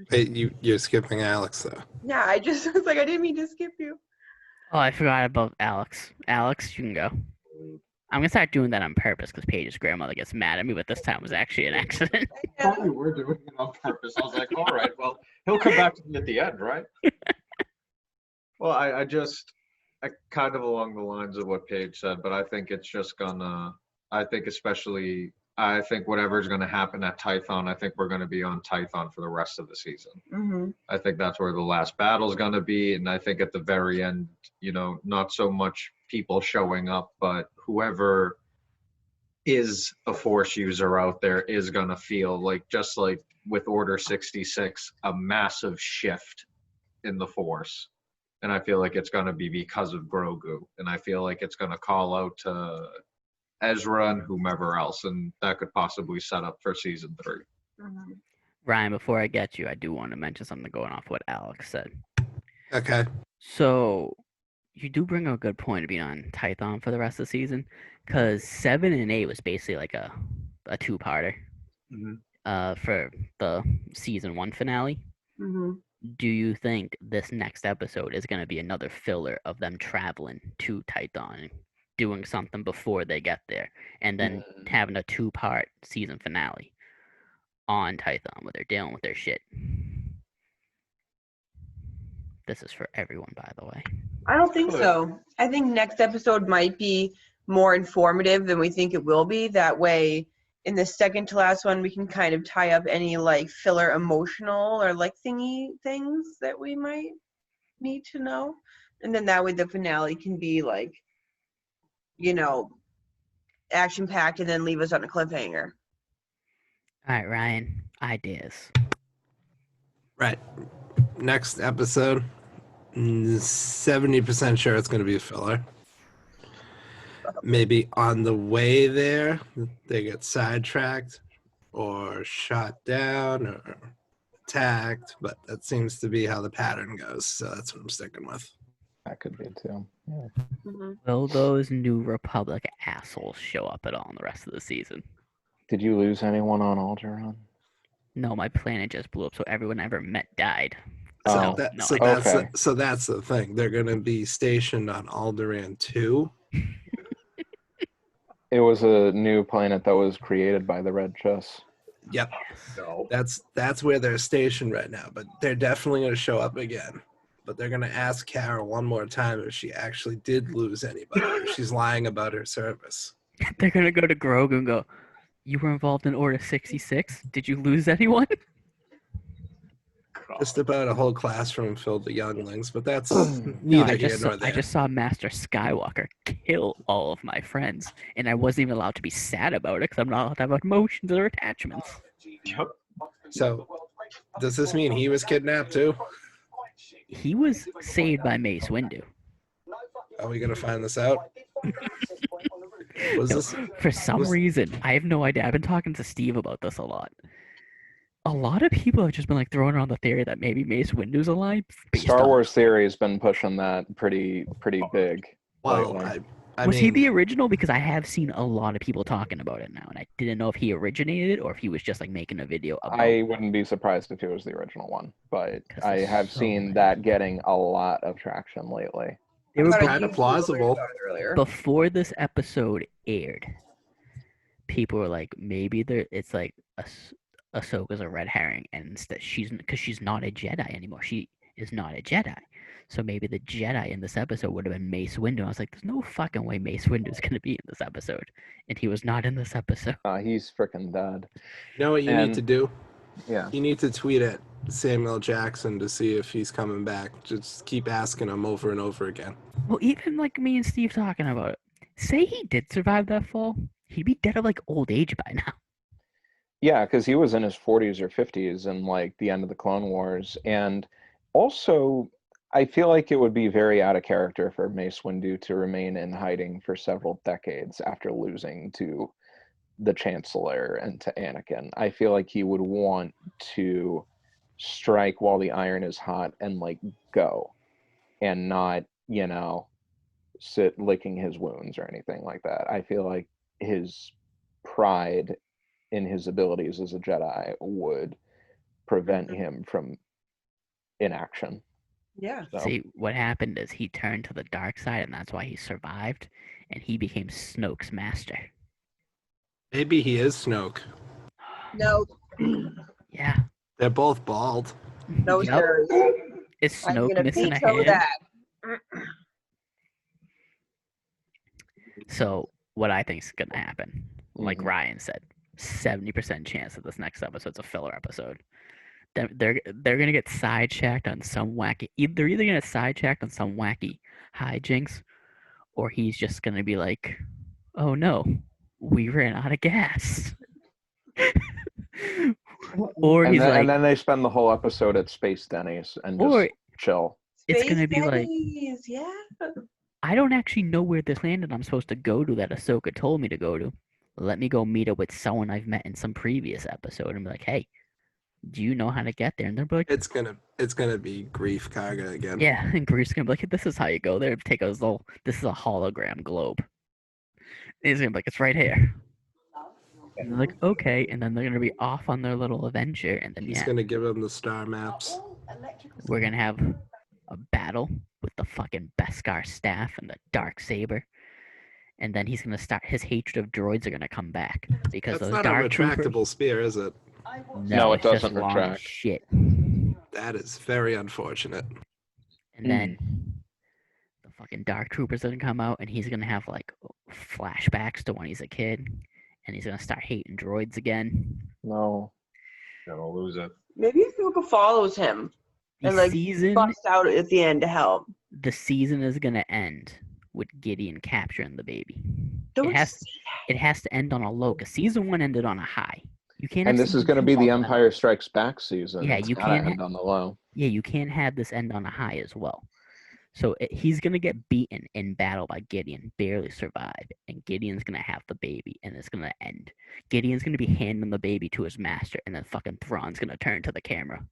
Hey, you're skipping Alex though. Yeah, I just was like, I didn't mean to skip you. Oh, I forgot about Alex. Alex, you can go. I'm gonna start doing that on purpose because Paige's grandmother gets mad at me, but this time was actually an accident. I thought you were doing it on purpose. I was like, all right, well, he'll come back to me at the end, right? Well, I kind of along the lines of what Paige said, but I think it's just gonna, I think especially, I think whatever's gonna happen at Tython, I think we're gonna be on Tython for the rest of the season. Mm-hmm. I think that's where the last battle's gonna be, and I think at the very end, not so much people showing up, but whoever is a Force user out there is gonna feel like, just like with Order 66, a massive shift in the Force. And I feel like it's going to be because of Grogu. And I feel like it's going to call out to Ezra and whomever else. And that could possibly set up for season 3. Mm-hmm. Ryan, before I get you, I do want to mention something going off what Alex said. Okay. So you do bring up a good point of being on Tython for the rest of the season, because 7 and 8 was basically like a two-parter for the season 1 finale. Mm-hmm. Do you think this next episode is going to be another filler of them traveling to Tython, doing something before they get there, and then having a 2-part season finale on Tython where they're dealing with their shit? This is for everyone, by the way. I don't think so. I think next episode might be more informative than we think it will be. That way, in the second to last one, we can kind of tie up any like filler emotional or like thingy things that we might need to know. And then that way the finale can be like, action packed and then leave us on a cliffhanger. All right, Ryan, ideas. Right. Next episode, 70% sure it's going to be a filler. Maybe on the way there, they get sidetracked or shot down or attacked, but that seems to be how the pattern goes. So that's what I'm sticking with. That could be too. Yeah. Mm-hmm. Will those New Republic assholes show up at all in the rest of the season? Did you lose anyone on Alderaan? No, my planet just blew up, so everyone I ever met died. Oh, So that's the thing. They're going to be stationed on Alderaan 2. It was a new planet that was created by the Red Chess. Yep. No. That's where they're stationed right now, but they're definitely going to show up again. But they're going to ask Kara one more time if she actually did lose anybody, or if she's lying about her service. They're gonna go to Grogu and go, "You were involved in Order 66? Did you lose anyone?" Just about a whole classroom filled with younglings, but that's neither here nor there. I just saw Master Skywalker kill all of my friends, and I wasn't even allowed to be sad about it because I'm not allowed to have emotions or attachments. Yep. So, does this mean he was kidnapped too? He was saved by Mace Windu. Are we gonna find this out? For some reason, I have no idea. I've been talking to Steve about this a lot. A lot of people have just been like throwing around the theory that maybe Mace Windu's alive. Star Wars Theory has been pushing that pretty big. Well, was he the original? Because I have seen a lot of people talking about it now, and I didn't know if he originated or if he was just like making a video about I wouldn't be surprised if he was the original one, but I have seen that getting a lot of traction lately. They were kind of plausible. Before this episode aired, people were like, maybe it's like Ahsoka's a red herring, and instead because she's not a Jedi anymore. She is not a Jedi. So maybe the Jedi in this episode would have been Mace Windu. I was like, there's no fucking way Mace Windu is going to be in this episode. And he was not in this episode. He's freaking dead. You know what you need to do? Yeah. You need to tweet at Samuel Jackson to see if he's coming back. Just keep asking him over and over again. Well, even like me and Steve talking about it, say he did survive that fall, he'd be dead of like old age by now. Yeah, because he was in his 40s or 50s in like the end of the Clone Wars. And also, I feel like it would be very out of character for Mace Windu to remain in hiding for several decades after losing to the Chancellor and to Anakin. I feel like he would want to strike while the iron is hot and like go and not, sit licking his wounds or anything like that. I feel like his pride in his abilities as a Jedi would prevent him from inaction. Yeah. So, See, what happened is he turned to the dark side, and that's why he survived, and he became Snoke's master. Maybe he is Snoke. No. Yeah. They're both bald. No, Yup. sir. Is I'm Snoke gonna missing a veto hand? that. So what I think is gonna happen, like Mhm. Ryan said, 70% chance that this next episode's a filler episode. They're gonna get sidetracked on some wacky. They're either gonna sidetracked on some wacky hijinks, or he's just gonna be like, "Oh no, we ran out of gas." Or and he's then, like, and then they spend the whole episode at Space Denny's and or just chill. it's Space gonna be like, Denny's, yeah. I don't actually know where this landed. I'm supposed to go to that Ahsoka told me to go to. Let me go meet up with someone I've met in some previous episode and be like, hey, do you know how to get there? And they'll be like, It's gonna be Grief Karga again. yeah. And Bruce is gonna be like, this is how you go there. Take a little. This is a hologram globe. And he's gonna be like, it's right here. And they're like, okay. And then they're gonna be off on their little adventure. And then He's yeah, gonna give him the star maps. we're gonna have a battle with the fucking Beskar staff and the dark saber. And then he's gonna start. His hatred of droids are gonna come back because That's those not a dark troopers. retractable spear, is it? No, it it's just doesn't long as retract. shit. That is very unfortunate. And then the fucking dark troopers are gonna come out, and he's gonna have like flashbacks to when he's a kid, and he's gonna start hating droids again. No. Gonna lose it. Maybe Ahsoka follows him The and like season, busts out at the end to help. the season is gonna end with Gideon capturing the baby. Don't has- say It has to end on a low, because season 1 ended on a high. You can't. And have this is season going to 2 be the fall on a- Empire Strikes Back season. Yeah, It's you gotta can't end on the low. Yeah, you can't have this end on a high as well. So he's gonna get beaten in battle by Gideon, barely survive, and Gideon's gonna have the baby, and it's gonna end. Gideon's gonna be handing the baby to his master, and then fucking Thrawn's gonna turn to the camera.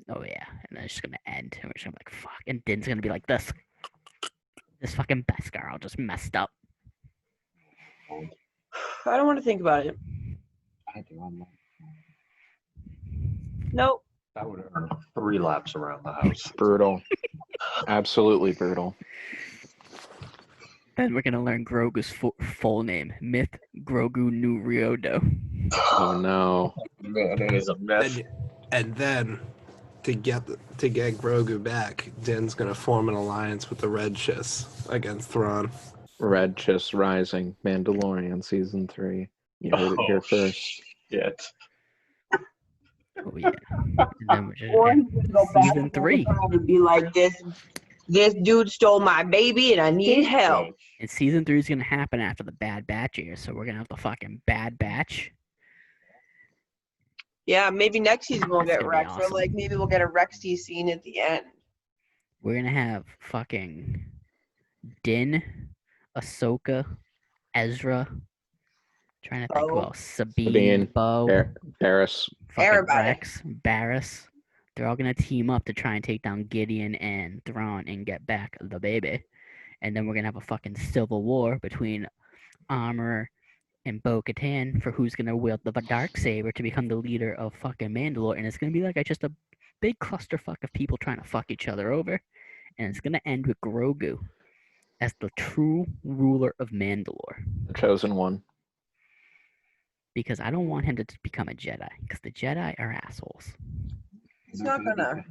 Oh yeah, and then it's just gonna end, and we're just gonna be like fuck, and Din's gonna be like this fucking Beskar all just messed up. I don't want to think about it. I do. I'm not. Nope. That would earn 3 laps around the house. Brutal. Absolutely brutal. Then we're gonna learn Grogu's full name, Myth Grogu Nu Ryodo. Oh no. That is a myth. And then to get Grogu back, Din's gonna form an alliance with the Red Chiss against Thrawn. Red Chiss Rising, Mandalorian season 3. You heard it here first. Shit. Oh yeah. And then we're just Or gonna he's gonna go back season 3. and be like, this dude stole my baby and I need help. And season 3 is gonna happen after the Bad Batch year, so we're gonna have the fucking Bad Batch. Yeah, maybe next season we'll That's get gonna be Rex, or awesome. like maybe we'll get a Rexy scene at the end. We're gonna have fucking Din, Ahsoka, Ezra. Trying to think who Oh. else. Sabine, Sabine, Bo, Barris. fucking Everybody. Rex, Barris. They're all gonna team up to try and take down Gideon and Thrawn and get back the baby. And then we're gonna have a fucking civil war between Armor and Bo-Katan for who's gonna wield the dark saber to become the leader of fucking Mandalore. And it's gonna be like just a big clusterfuck of people trying to fuck each other over. And it's gonna end with Grogu as the true ruler of Mandalore. The chosen one. Because I don't want him to become a Jedi, because the Jedi are assholes. He's not gonna.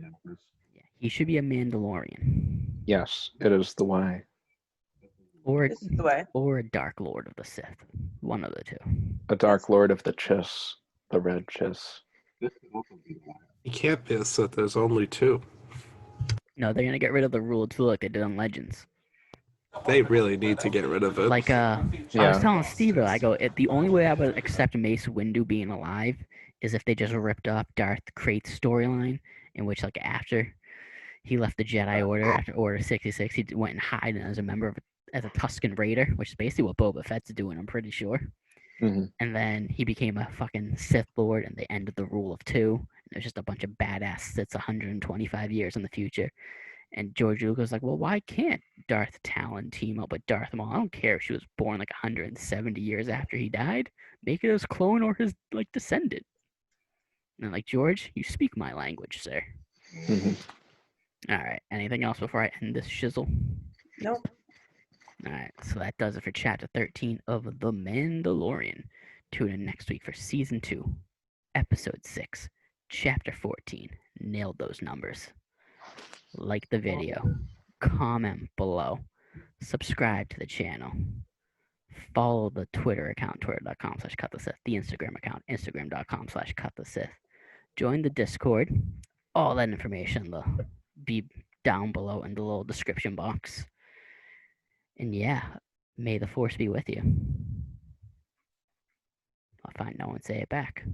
Yeah, he should be a Mandalorian. Yes, it is the way. Or This is the way. or a Dark Lord of the Sith. One of the two. A Dark Lord of the Chiss. The Red Chiss. He can't be a Sith. There's only 2. No, they're gonna get rid of the rule too, like they did on Legends. They really need to get rid of it. Like I was Yeah. telling Steve, I go, the only way I would accept Mace Windu being alive is if they just ripped up Darth Crate's storyline, in which like after he left the Jedi Order after Order 66, he went and hid as a member of as a Tusken Raider, which is basically what Boba Fett's doing, I'm pretty sure. Mhm. And then he became a fucking Sith Lord, and they ended the rule of 2. And there's just a bunch of badass Siths 125 years in the future. And George Lucas like, well, why can't Darth Talon team up with Darth Maul? I don't care if she was born like 170 years after he died. Make it his clone or his like descendant. And I'm like, George, you speak my language, sir. All right. Anything else before I end this shizzle? Nope. All right. So that does it for chapter 13 of The Mandalorian. Tune in next week for season 2, episode 6, chapter 14. Nailed those numbers. Like the video, comment below, subscribe to the channel, follow the Twitter account, twitter.com/cutthesith, the Instagram account, instagram.com/cutthesith. Join the Discord. All that information will be down below in the little description box. And yeah, may the force be with you. I'll find no one say it back.